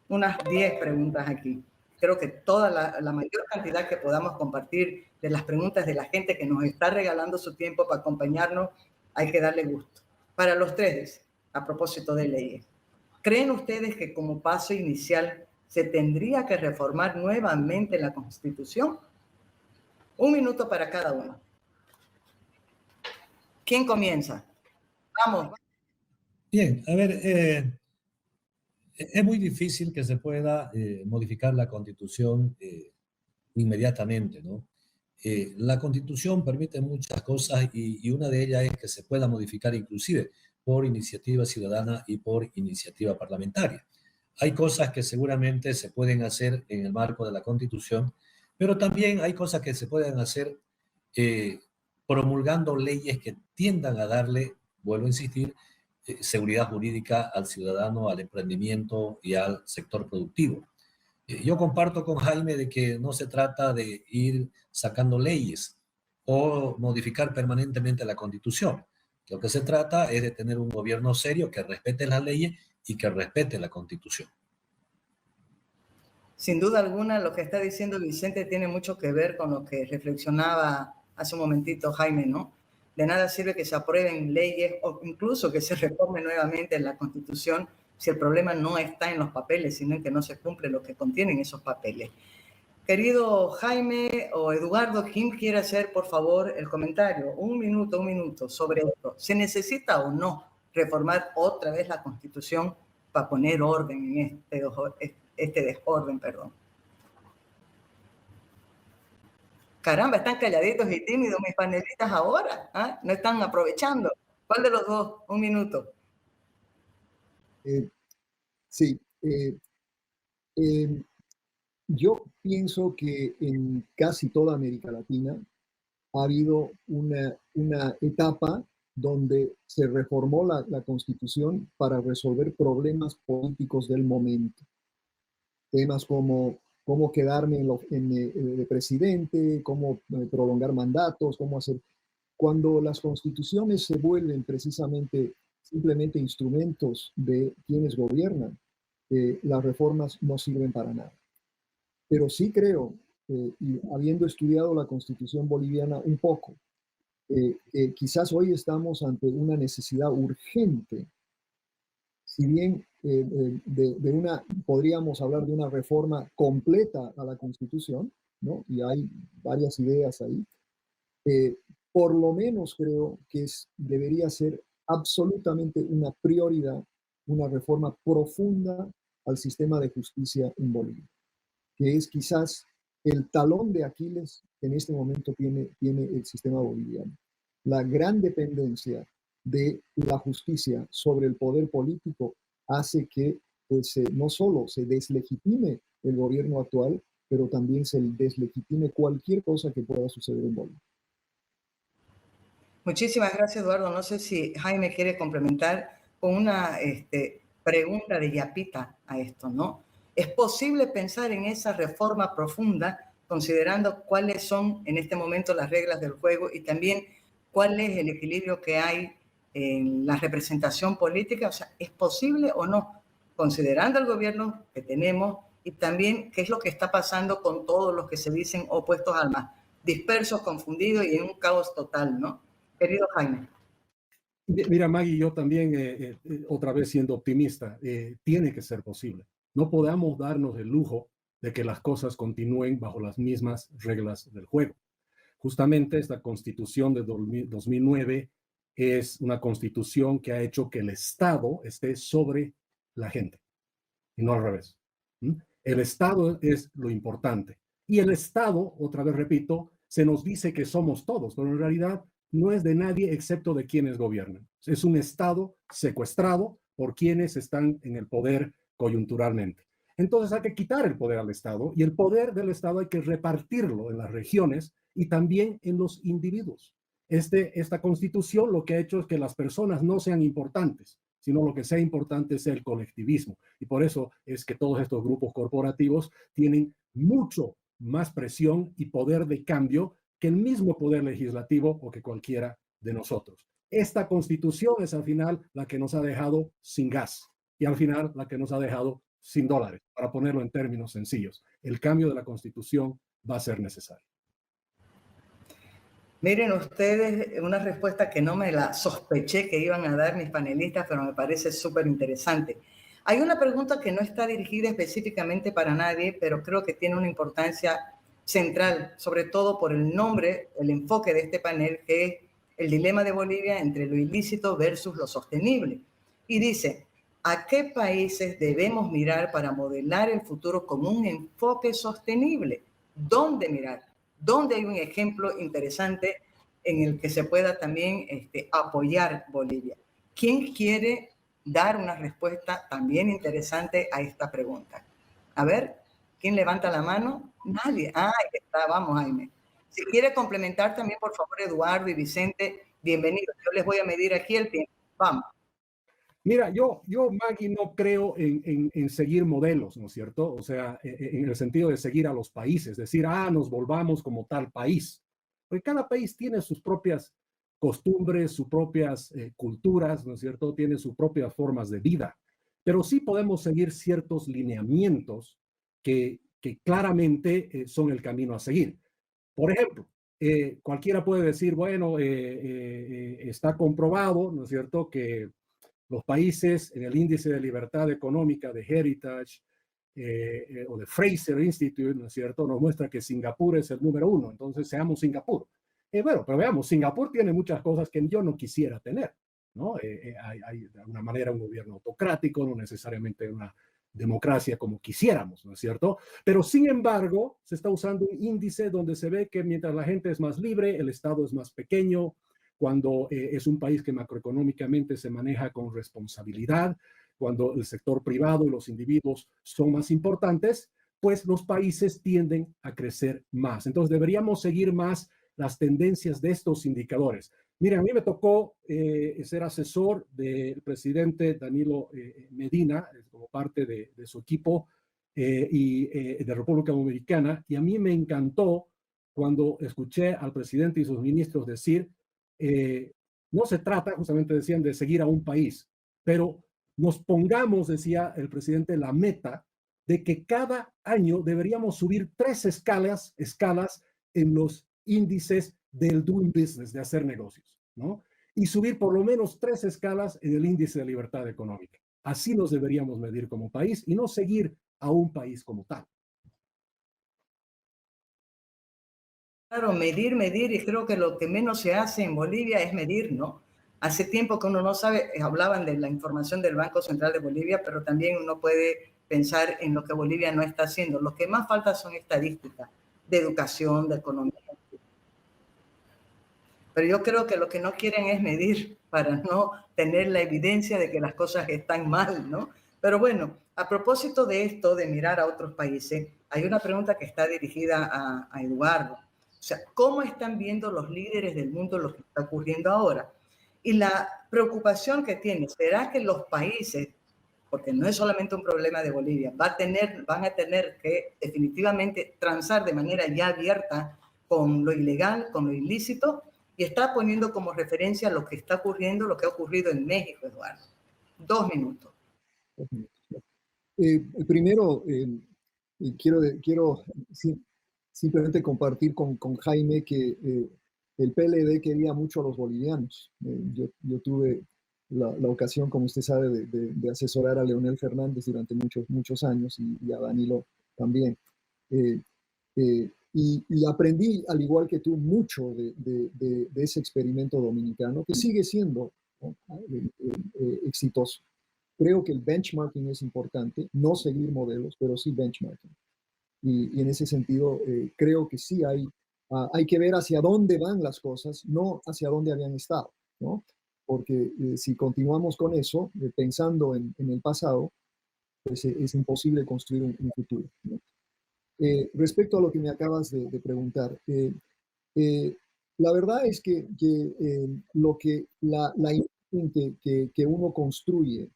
unas 10 preguntas aquí. Creo que toda la mayor cantidad que podamos compartir de las preguntas de la gente que nos está regalando su tiempo para acompañarnos, hay que darle gusto. Para los tres, a propósito de leyes, ¿creen ustedes que como paso inicial se tendría que reformar nuevamente la Constitución? 1 minuto para cada uno. ¿Quién comienza? Vamos. Bien, a ver, es muy difícil que se pueda modificar la Constitución inmediatamente, ¿no? La Constitución permite muchas cosas y una de ellas es que se pueda modificar inclusive por iniciativa ciudadana y por iniciativa parlamentaria. Hay cosas que seguramente se pueden hacer en el marco de la Constitución, pero también hay cosas que se pueden hacer promulgando leyes que tiendan a darle, vuelvo a insistir, seguridad jurídica al ciudadano, al emprendimiento y al sector productivo. Yo comparto con Jaime de que no se trata de ir sacando leyes o modificar permanentemente la Constitución. Lo que se trata es de tener un gobierno serio que respete las leyes y que respete la Constitución. Sin duda alguna, lo que está diciendo Vicente tiene mucho que ver con lo que reflexionaba hace un momentito Jaime, ¿no? De nada sirve que se aprueben leyes o incluso que se reforme nuevamente la Constitución si el problema no está en los papeles, sino en que no se cumple lo que contienen esos papeles. Querido Jaime o Eduardo, ¿quién quiere hacer, por favor, el comentario? Un minuto sobre esto. ¿Se necesita o no reformar otra vez la Constitución para poner orden en este desorden, perdón? Caramba, están calladitos y tímidos mis panelistas ahora, ¿ah? No están aprovechando. ¿Cuál de los dos? 1 minuto. Sí. Yo pienso que en casi toda América Latina ha habido una etapa donde se reformó la Constitución para resolver problemas políticos del momento. Temas como cómo quedarme de presidente, cómo prolongar mandatos, cómo hacer... Cuando las constituciones se vuelven precisamente simplemente instrumentos de quienes gobiernan, las reformas no sirven para nada. Pero sí creo, y habiendo estudiado la Constitución boliviana un poco, quizás hoy estamos ante una necesidad urgente, si bien podríamos hablar de una reforma completa a la Constitución, ¿no? Y hay varias ideas ahí. Por lo menos creo que debería ser absolutamente una prioridad, una reforma profunda al sistema de justicia en Bolivia, que es quizás el talón de Aquiles que en este momento tiene el sistema boliviano. La gran dependencia de la justicia sobre el poder político hace que pues, no solo se deslegitime el gobierno actual, pero también se deslegitime cualquier cosa que pueda suceder en Bolivia. Muchísimas gracias, Eduardo. No sé si Jaime quiere complementar con una pregunta de Yapita a esto, ¿no? ¿Es posible pensar en esa reforma profunda considerando cuáles son en este momento las reglas del juego y también cuál es el equilibrio que hay en la representación política? O sea, ¿es posible o no? Considerando el gobierno que tenemos y también qué es lo que está pasando con todos los que se dicen opuestos al MAS, dispersos, confundidos y en un caos total, ¿no? Querido Jaime. Mira, Maggie, yo también, otra vez siendo optimista, tiene que ser posible. No podemos darnos el lujo de que las cosas continúen bajo las mismas reglas del juego. Justamente esta constitución de 2009 es una constitución que ha hecho que el Estado esté sobre la gente, y no al revés. El Estado es lo importante. Y el Estado, otra vez repito, se nos dice que somos todos, pero en realidad no es de nadie excepto de quienes gobiernan. Es un Estado secuestrado por quienes están en el poder coyunturalmente. Entonces hay que quitar el poder al Estado y el poder del Estado hay que repartirlo en las regiones y también en los individuos. Esta constitución lo que ha hecho es que las personas no sean importantes, sino lo que sea importante es el colectivismo. Y por eso es que todos estos grupos corporativos tienen mucho más presión y poder de cambio que el mismo poder legislativo o que cualquiera de nosotros. Esta constitución es al final la que nos ha dejado sin gas y al final la que nos ha dejado sin dólares, para ponerlo en términos sencillos. El cambio de la constitución va a ser necesario. Miren ustedes, una respuesta que no me la sospeché que iban a dar mis panelistas, pero me parece súper interesante. Hay una pregunta que no está dirigida específicamente para nadie, pero creo que tiene una importancia central, sobre todo por el nombre, el enfoque de este panel, que es el dilema de Bolivia entre lo ilícito versus lo sostenible. Y dice, ¿a qué países debemos mirar para modelar el futuro con un enfoque sostenible? ¿Dónde mirar? ¿Dónde hay un ejemplo interesante en el que se pueda también apoyar Bolivia? ¿Quién quiere dar una respuesta también interesante a esta pregunta? A ver, ¿quién levanta la mano? Nadie. Ah, ahí está, vamos, Jaime. Si quiere complementar también, por favor, Eduardo y Vicente, bienvenidos. Yo les voy a medir aquí el tiempo. Vamos. Mira, Maggie, no creo en seguir modelos, ¿no es cierto? O sea, en el sentido de seguir a los países, decir, nos volvamos como tal país. Porque cada país tiene sus propias costumbres, sus propias culturas, ¿no es cierto? Tiene sus propias formas de vida. Pero sí podemos seguir ciertos lineamientos que claramente son el camino a seguir. Por ejemplo, cualquiera puede decir, bueno, está comprobado, ¿no es cierto?, que los países en el índice de libertad económica de Heritage o de Fraser Institute, ¿no es cierto?, nos muestra que Singapur es el número 1, entonces seamos Singapur. Bueno, pero veamos, Singapur tiene muchas cosas que yo no quisiera tener, ¿no? Hay de alguna manera un gobierno autocrático, no necesariamente una democracia como quisiéramos, ¿no es cierto? Pero sin embargo, se está usando un índice donde se ve que mientras la gente es más libre, el Estado es más pequeño, cuando es un país que macroeconómicamente se maneja con responsabilidad, cuando el sector privado y los individuos son más importantes, pues los países tienden a crecer más. Entonces deberíamos seguir más las tendencias de estos indicadores. Miren, a mí me tocó ser asesor del presidente Danilo Medina, como parte de su equipo de República Dominicana, y a mí me encantó cuando escuché al presidente y sus ministros decir, no se trata, justamente decían, de seguir a un país, pero nos pongamos, decía el presidente, la meta de que cada año deberíamos subir 3 escalas en los índices del doing business, de hacer negocios, ¿no? Y subir por lo menos 3 escalas en el índice de libertad económica. Así nos deberíamos medir como país y no seguir a un país como tal. Claro, medir, y creo que lo que menos se hace en Bolivia es medir, ¿no? Hace tiempo que uno no sabe, hablaban de la información del Banco Central de Bolivia, pero también uno puede pensar en lo que Bolivia no está haciendo. Lo que más falta son estadísticas de educación, de economía. Pero yo creo que lo que no quieren es medir para no tener la evidencia de que las cosas están mal, ¿no? Pero bueno, a propósito de esto, de mirar a otros países, hay una pregunta que está dirigida a Eduardo. O sea, ¿cómo están viendo los líderes del mundo lo que está ocurriendo ahora? Y la preocupación que tiene, ¿será que los países, porque no es solamente un problema de Bolivia, van a tener que definitivamente transar de manera ya abierta con lo ilegal, con lo ilícito? Y está poniendo como referencia lo que está ocurriendo, lo que ha ocurrido en México, Eduardo. 2 minutos. Primero, quiero simplemente compartir con Jaime que el PLD quería mucho a los bolivianos. Yo tuve la ocasión, como usted sabe, de asesorar a Leonel Fernández durante muchos años y a Danilo también. Y aprendí, al igual que tú, mucho de ese experimento dominicano, que sigue siendo, ¿no?, exitoso. Creo que el benchmarking es importante, no seguir modelos, pero sí benchmarking. Y en ese sentido, creo que sí hay que ver hacia dónde van las cosas, no hacia dónde habían estado, ¿no? Porque si continuamos con eso, pensando en el pasado, pues es imposible construir un futuro, ¿no? Respecto a lo que me acabas de preguntar, la verdad es que la imagen que uno construye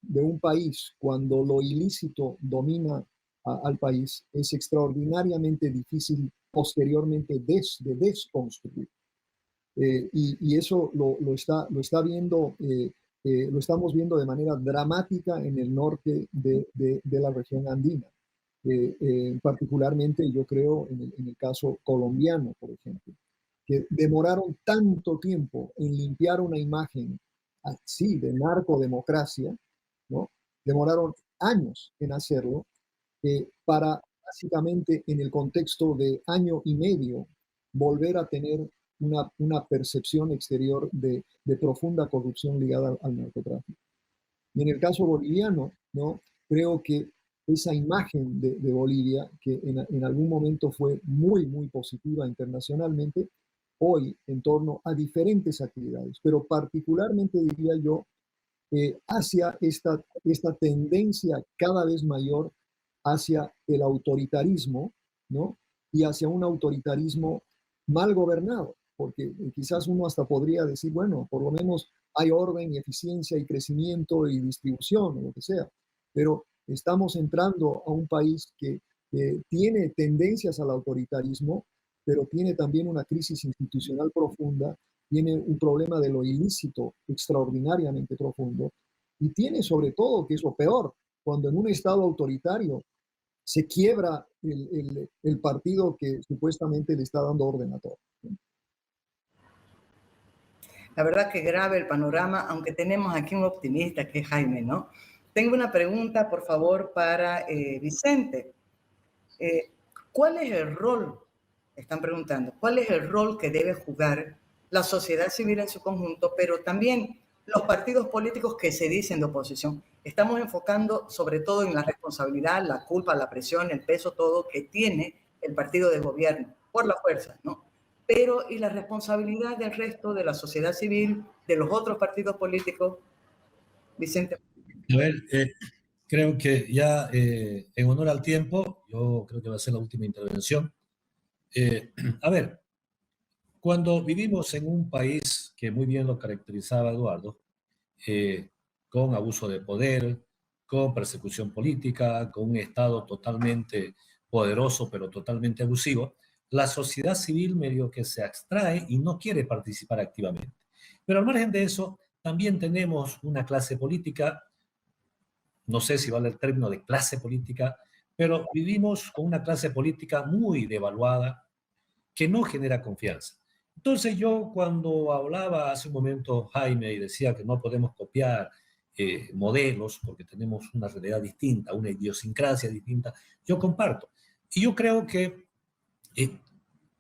de un país cuando lo ilícito domina al país es extraordinariamente difícil posteriormente de desconstruir. Y eso lo está viendo, lo estamos viendo de manera dramática en el norte de la región andina. Particularmente yo creo en el caso colombiano, por ejemplo, que demoraron tanto tiempo en limpiar una imagen así de narcodemocracia, ¿no? Demoraron años en hacerlo, para básicamente en el contexto de año y medio volver a tener una percepción exterior de profunda corrupción ligada al narcotráfico. Y en el caso boliviano, ¿no? Creo que esa imagen de Bolivia, que en algún momento fue muy, muy positiva internacionalmente, hoy en torno a diferentes actividades, pero particularmente diría yo, hacia esta tendencia cada vez mayor hacia el autoritarismo, ¿no? Y hacia un autoritarismo mal gobernado, porque quizás uno hasta podría decir, bueno, por lo menos hay orden y eficiencia y crecimiento y distribución, o lo que sea, pero estamos entrando a un país que tiene tendencias al autoritarismo, pero tiene también una crisis institucional profunda, tiene un problema de lo ilícito extraordinariamente profundo, y tiene sobre todo, que es lo peor, cuando en un estado autoritario se quiebra el partido que supuestamente le está dando orden a todo. La verdad que grave el panorama, aunque tenemos aquí un optimista que es Jaime, ¿no? Tengo una pregunta, por favor, para Vicente. ¿Cuál es el rol, están preguntando, cuál es el rol que debe jugar la sociedad civil en su conjunto, pero también los partidos políticos que se dicen de oposición? Estamos enfocando sobre todo en la responsabilidad, la culpa, la presión, el peso, todo que tiene el partido de gobierno, por la fuerza, ¿no? Pero, ¿y la responsabilidad del resto de la sociedad civil, de los otros partidos políticos? Vicente. A ver, creo que ya en honor al tiempo, yo creo que va a ser la última intervención. A ver, cuando vivimos en un país que muy bien lo caracterizaba Eduardo, con abuso de poder, con persecución política, con un Estado totalmente poderoso pero totalmente abusivo, la sociedad civil medio que se abstrae y no quiere participar activamente. Pero al margen de eso, también tenemos una clase política, no sé si vale el término de clase política, pero vivimos con una clase política muy devaluada que no genera confianza. Entonces yo cuando hablaba hace un momento Jaime y decía que no podemos copiar modelos porque tenemos una realidad distinta, una idiosincrasia distinta, yo comparto. Y yo creo que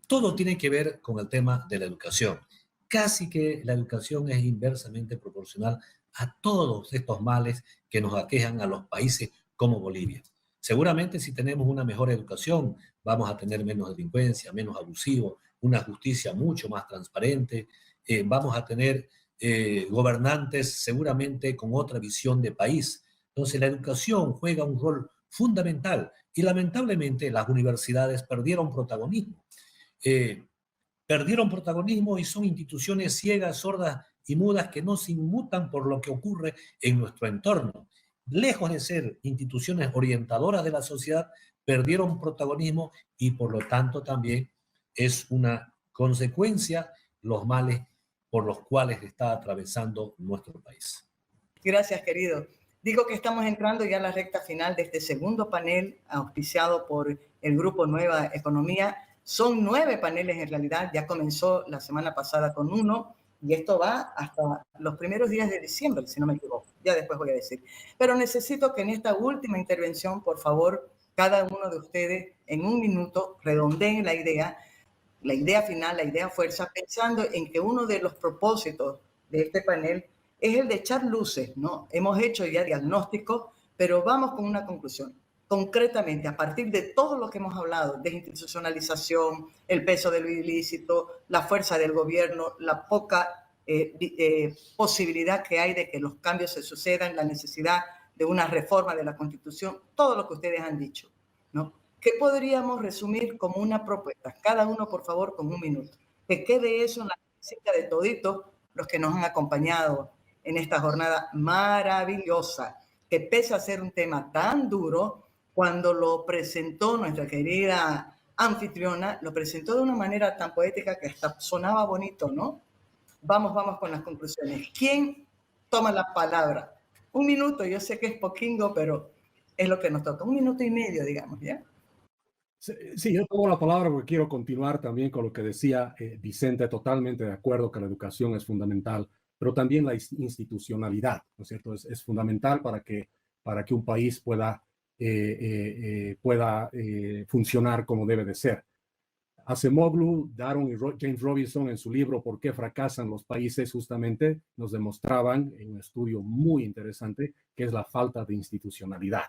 todo tiene que ver con el tema de la educación. Casi que la educación es inversamente proporcional a todos estos males que nos aquejan a los países como Bolivia. Seguramente si tenemos una mejor educación vamos a tener menos delincuencia, menos abusivo, una justicia mucho más transparente, vamos a tener gobernantes seguramente con otra visión de país. Entonces la educación juega un rol fundamental y lamentablemente las universidades perdieron protagonismo. Perdieron protagonismo y son instituciones ciegas, sordas y mudas que no se inmutan por lo que ocurre en nuestro entorno. Lejos de ser instituciones orientadoras de la sociedad, perdieron protagonismo y por lo tanto también es una consecuencia los males por los cuales está atravesando nuestro país. Gracias, querido. Digo que estamos entrando ya a la recta final de este segundo panel auspiciado por el Grupo Nueva Economía. Son 9 paneles en realidad, ya comenzó la semana pasada con uno y esto va hasta los primeros días de diciembre, si no me equivoco, ya después voy a decir. Pero necesito que en esta última intervención, por favor, cada uno de ustedes en un minuto redondeen la idea final, la idea fuerza, pensando en que uno de los propósitos de este panel es el de echar luces, ¿no? Hemos hecho ya diagnósticos, pero vamos con una conclusión. Concretamente, a partir de todo lo que hemos hablado, desinstitucionalización, el peso del ilícito, la fuerza del gobierno, la poca posibilidad que hay de que los cambios se sucedan, la necesidad de una reforma de la Constitución, todo lo que ustedes han dicho, ¿no? ¿Qué podríamos resumir como una propuesta? Cada uno, por favor, con un minuto. Que quede eso en la cabecita de toditos los que nos han acompañado en esta jornada maravillosa, que pese a ser un tema tan duro, cuando lo presentó nuestra querida anfitriona, lo presentó de una manera tan poética que hasta sonaba bonito, ¿no? Vamos con las conclusiones. ¿Quién toma la palabra? Un minuto, yo sé que es poquingo, pero es lo que nos toca. 1,5 minutos, digamos, ¿ya? Sí, yo tomo la palabra porque quiero continuar también con lo que decía Vicente, totalmente de acuerdo que la educación es fundamental, pero también la institucionalidad, ¿no es cierto? Es fundamental para que un país pueda funcionar como debe de ser. Acemoglu, Daron y James Robinson en su libro ¿Por qué fracasan los países? Justamente nos demostraban en un estudio muy interesante que es la falta de institucionalidad.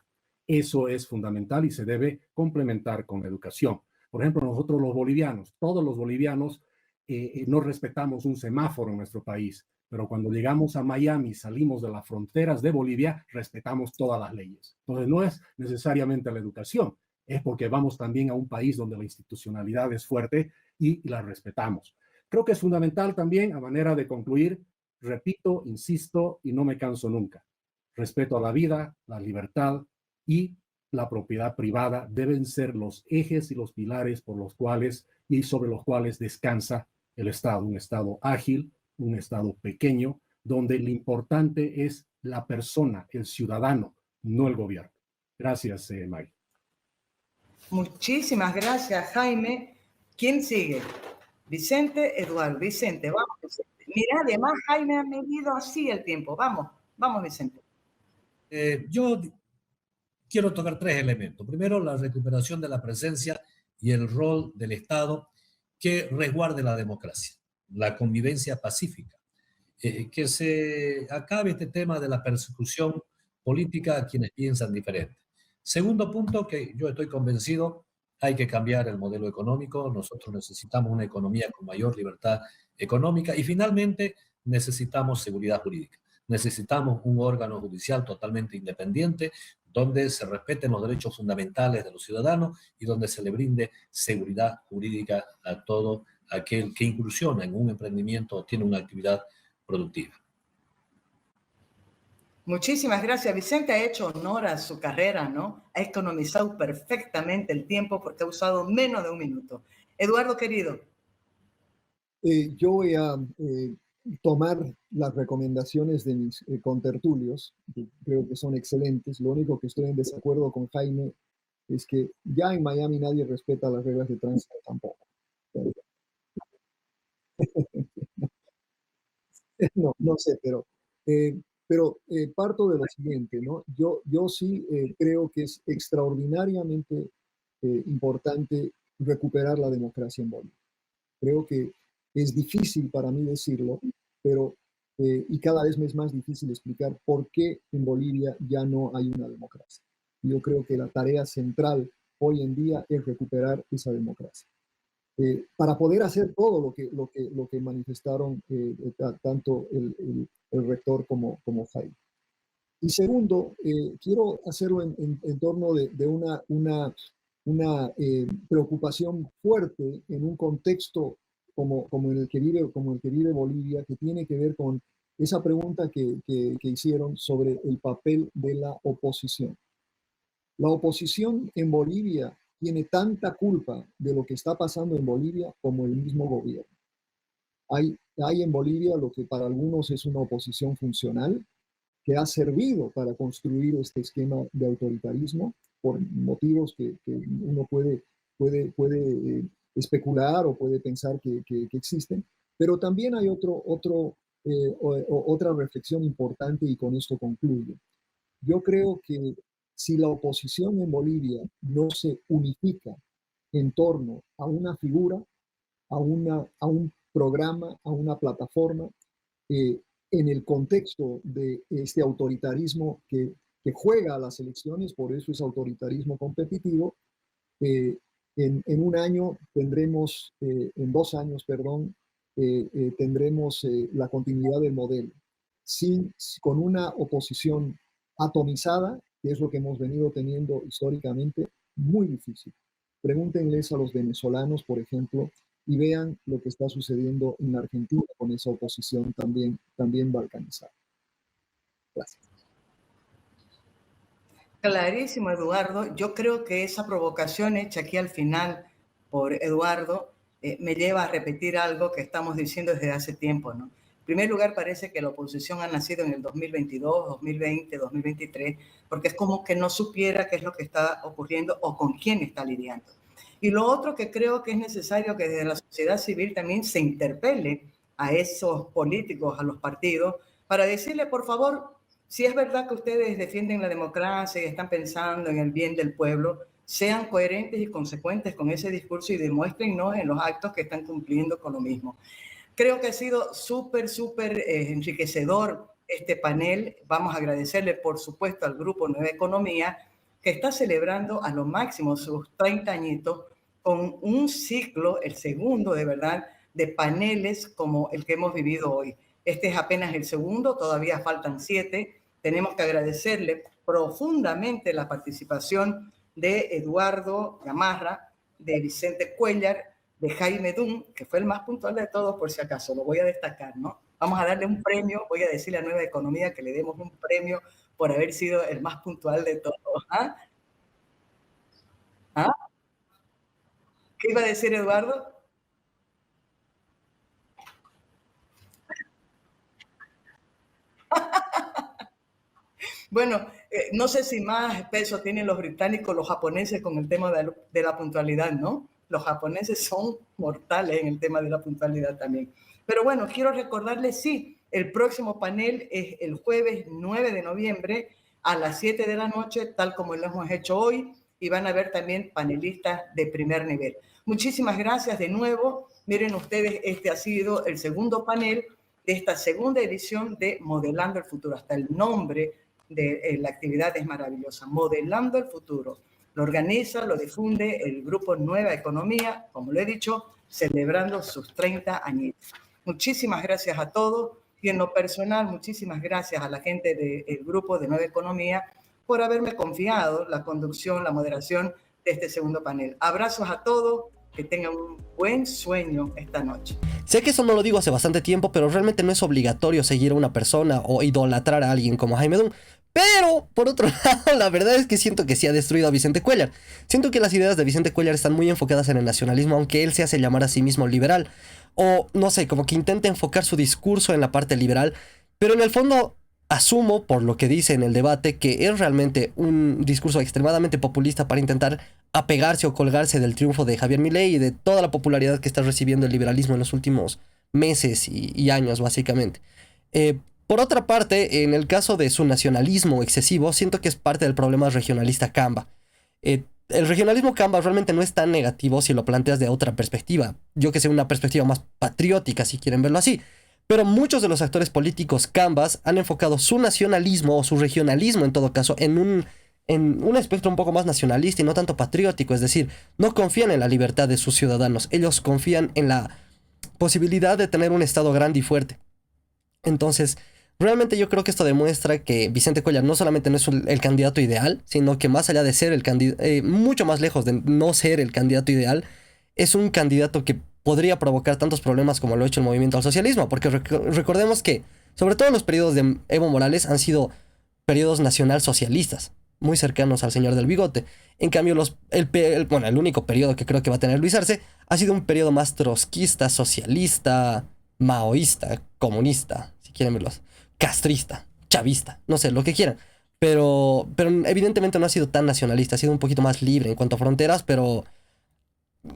Eso es fundamental y se debe complementar con la educación. Por ejemplo, nosotros los bolivianos, todos los bolivianos no respetamos un semáforo en nuestro país, pero cuando llegamos a Miami, salimos de las fronteras de Bolivia, respetamos todas las leyes. Entonces no es necesariamente la educación, es porque vamos también a un país donde la institucionalidad es fuerte y la respetamos. Creo que es fundamental también, a manera de concluir, repito, insisto y no me canso nunca, respeto a la vida, la libertad y la propiedad privada deben ser los ejes y los pilares por los cuales y sobre los cuales descansa el Estado, un Estado ágil, un Estado pequeño, donde lo importante es la persona, el ciudadano, no el gobierno. Gracias, Maggie. Muchísimas gracias, Jaime. ¿Quién sigue? Vicente, Eduardo. Vicente, vamos, Vicente. Mira, además Jaime ha medido así el tiempo. Vamos, Vicente. Yo quiero tocar tres elementos. Primero, la recuperación de la presencia y el rol del Estado que resguarde la democracia, la convivencia pacífica, que se acabe este tema de la persecución política a quienes piensan diferente. Segundo punto, que yo estoy convencido, hay que cambiar el modelo económico, nosotros necesitamos una economía con mayor libertad económica y finalmente necesitamos seguridad jurídica. Necesitamos un órgano judicial totalmente independiente donde se respeten los derechos fundamentales de los ciudadanos y donde se le brinde seguridad jurídica a todo aquel que incursiona en un emprendimiento o tiene una actividad productiva. Muchísimas gracias. Vicente ha hecho honor a su carrera, ¿no? Ha economizado perfectamente el tiempo porque ha usado menos de 1 minuto. Eduardo, querido. Yo voy a tomar las recomendaciones de mis contertulios, que creo que son excelentes. Lo único que estoy en desacuerdo con Jaime es que ya en Miami nadie respeta las reglas de tránsito tampoco. No sé, pero parto de lo siguiente, ¿no? Yo sí creo que es extraordinariamente importante recuperar la democracia en Bolivia. Creo que es difícil para mí decirlo, pero y cada vez me es más difícil explicar por qué en Bolivia ya no hay una democracia. Yo creo que la tarea central hoy en día es recuperar esa democracia. Para poder hacer todo lo que manifestaron tanto el rector como Jaime. Y segundo, quiero hacerlo en torno de una preocupación fuerte en un contexto como el que vive Bolivia, que tiene que ver con esa pregunta que hicieron sobre el papel de la oposición. La oposición en Bolivia tiene tanta culpa de lo que está pasando en Bolivia como el mismo gobierno. Hay en Bolivia lo que para algunos es una oposición funcional, que ha servido para construir este esquema de autoritarismo por motivos que uno puede especular o puede pensar que existen, pero también hay otra reflexión importante y con esto concluyo. Yo creo que si la oposición en Bolivia no se unifica en torno a una figura, a un programa, a una plataforma, en el contexto de este autoritarismo que juega a las elecciones, por eso es autoritarismo competitivo, en un año tendremos, en 2 años, perdón, tendremos la continuidad del modelo. Con una oposición atomizada, que es lo que hemos venido teniendo históricamente, muy difícil. Pregúntenles a los venezolanos, por ejemplo, y vean lo que está sucediendo en Argentina con esa oposición también balcanizada. Gracias. Clarísimo, Eduardo. Yo creo que esa provocación hecha aquí al final por Eduardo me lleva a repetir algo que estamos diciendo desde hace tiempo, ¿no? En primer lugar, parece que la oposición ha nacido en el 2022, 2020, 2023, porque es como que no supiera qué es lo que está ocurriendo o con quién está lidiando. Y lo otro que creo que es necesario que desde la sociedad civil también se interpele a esos políticos, a los partidos, para decirle, por favor, si es verdad que ustedes defienden la democracia y están pensando en el bien del pueblo, sean coherentes y consecuentes con ese discurso y demuéstrennos en los actos que están cumpliendo con lo mismo. Creo que ha sido súper enriquecedor este panel. Vamos a agradecerle, por supuesto, al Grupo Nueva Economía, que está celebrando a lo máximo sus 30 añitos con un ciclo, el segundo de verdad, de paneles como el que hemos vivido hoy. Este es apenas el segundo, todavía faltan 7. Tenemos que agradecerle profundamente la participación de Eduardo Gamarra, de Vicente Cuéllar, de Jaime Dunn, que fue el más puntual de todos, por si acaso, lo voy a destacar, ¿no? Vamos a darle un premio, voy a decirle a Nueva Economía que le demos un premio por haber sido el más puntual de todos. ¿Ah? ¿Ah? ¿Qué iba a decir Eduardo? Bueno, no sé si más peso tienen los británicos, los japoneses con el tema de la puntualidad, ¿no? Los japoneses son mortales en el tema de la puntualidad también. Pero bueno, quiero recordarles, sí, el próximo panel es el jueves 9 de noviembre a las 7 de la noche, tal como lo hemos hecho hoy, y van a ver también panelistas de primer nivel. Muchísimas gracias de nuevo. Miren ustedes, este ha sido el segundo panel de esta segunda edición de Modelando el Futuro. Hasta el nombre de la actividad es maravillosa, Modelando el Futuro. Lo organiza, lo difunde el Grupo Nueva Economía, como lo he dicho, celebrando sus 30 añitos. Muchísimas gracias a todos y en lo personal, muchísimas gracias a la gente del Grupo de Nueva Economía por haberme confiado la conducción, la moderación de este segundo panel. Abrazos a todos, que tengan un buen sueño esta noche. Sé que eso no lo digo hace bastante tiempo, pero realmente no es obligatorio seguir a una persona o idolatrar a alguien como Jaime Dunn. Pero, por otro lado, la verdad es que siento que sí ha destruido a Vicente Cuéllar. Siento que las ideas de Vicente Cuéllar están muy enfocadas en el nacionalismo, aunque él se hace llamar a sí mismo liberal. O, no sé, como que intenta enfocar su discurso en la parte liberal. Pero en el fondo, asumo, por lo que dice en el debate, que es realmente un discurso extremadamente populista para intentar apegarse o colgarse del triunfo de Javier Milei y de toda la popularidad que está recibiendo el liberalismo en los últimos meses y años, básicamente. Por otra parte, en el caso de su nacionalismo excesivo, siento que es parte del problema regionalista Camba. El regionalismo Camba realmente no es tan negativo si lo planteas de otra perspectiva. Yo que sé, una perspectiva más patriótica, si quieren verlo así. Pero muchos de los actores políticos Cambas han enfocado su nacionalismo o su regionalismo, en todo caso, en un espectro un poco más nacionalista y no tanto patriótico. Es decir, no confían en la libertad de sus ciudadanos. Ellos confían en la posibilidad de tener un Estado grande y fuerte. Entonces, realmente yo creo que esto demuestra que Vicente Cuéllar no solamente no es el candidato ideal, sino que más allá de ser el candidato, mucho más lejos de no ser el candidato ideal, es un candidato que podría provocar tantos problemas como lo ha hecho el movimiento al socialismo, porque recordemos que, sobre todo los periodos de Evo Morales, han sido periodos nacional-socialistas, muy cercanos al señor del bigote. En cambio, el único periodo que creo que va a tener Luis Arce ha sido un periodo más trotskista, socialista, maoísta, comunista, si quieren verlos, castrista, chavista, no sé, lo que quieran. Pero evidentemente no ha sido tan nacionalista, ha sido un poquito más libre en cuanto a fronteras, pero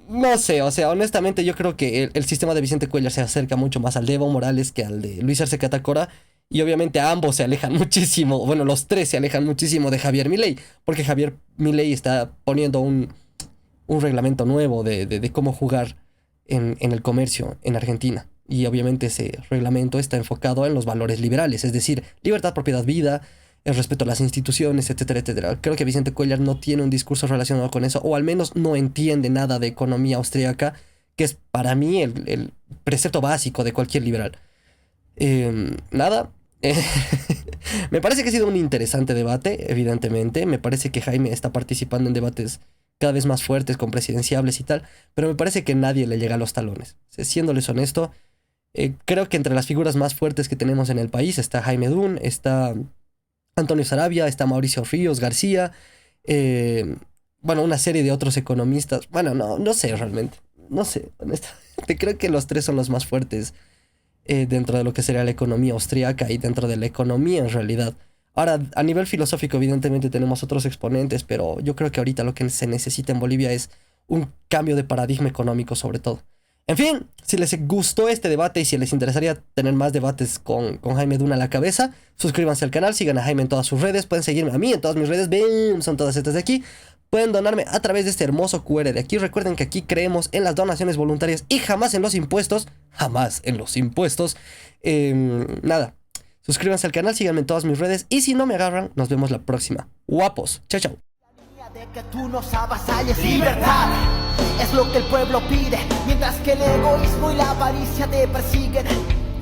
no sé, o sea, honestamente yo creo que el sistema de Vicente Cuéllar se acerca mucho más al de Evo Morales que al de Luis Arce Catacora, y obviamente ambos se alejan muchísimo, bueno, los tres se alejan muchísimo de Javier Milei, porque Javier Milei está poniendo un reglamento nuevo de cómo jugar en el comercio en Argentina. Y obviamente ese reglamento está enfocado en los valores liberales, es decir, libertad, propiedad, vida, el respeto a las instituciones, etcétera, etcétera. Creo que Vicente Cuéllar no tiene un discurso relacionado con eso, o al menos no entiende nada de economía austríaca, que es para mí el precepto básico de cualquier liberal. Nada, Eh, Me parece que ha sido un interesante debate, evidentemente. Me parece que Jaime está participando en debates cada vez más fuertes con presidenciables y tal, pero me parece que nadie le llega a los talones. Siéndoles honesto, creo que entre las figuras más fuertes que tenemos en el país está Jaime Dun, está Antonio Sarabia, está Mauricio Ríos García, eh, bueno, una serie de otros economistas. Bueno, no sé realmente, no sé, honestamente, creo que los tres son los más fuertes dentro de lo que sería la economía austríaca y dentro de la economía en realidad. Ahora, a nivel filosófico, evidentemente tenemos otros exponentes, pero yo creo que ahorita lo que se necesita en Bolivia es un cambio de paradigma económico sobre todo. En fin, si les gustó este debate y si les interesaría tener más debates con Jaime Duna a la cabeza, suscríbanse al canal, sigan a Jaime en todas sus redes, pueden seguirme a mí en todas mis redes, ¡bam! Son todas estas de aquí. Pueden donarme a través de este hermoso QR de aquí. Recuerden que aquí creemos en las donaciones voluntarias y jamás en los impuestos. Jamás en los impuestos. Nada. Suscríbanse al canal, síganme en todas mis redes. Y si no me agarran, nos vemos la próxima. Guapos. Chao, chao. De que tú nos avasalles, libertad es lo que el pueblo pide, mientras que el egoísmo y la avaricia te persiguen.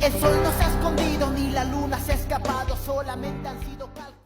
El sol no se ha escondido ni la luna se ha escapado, solamente han sido cálculos.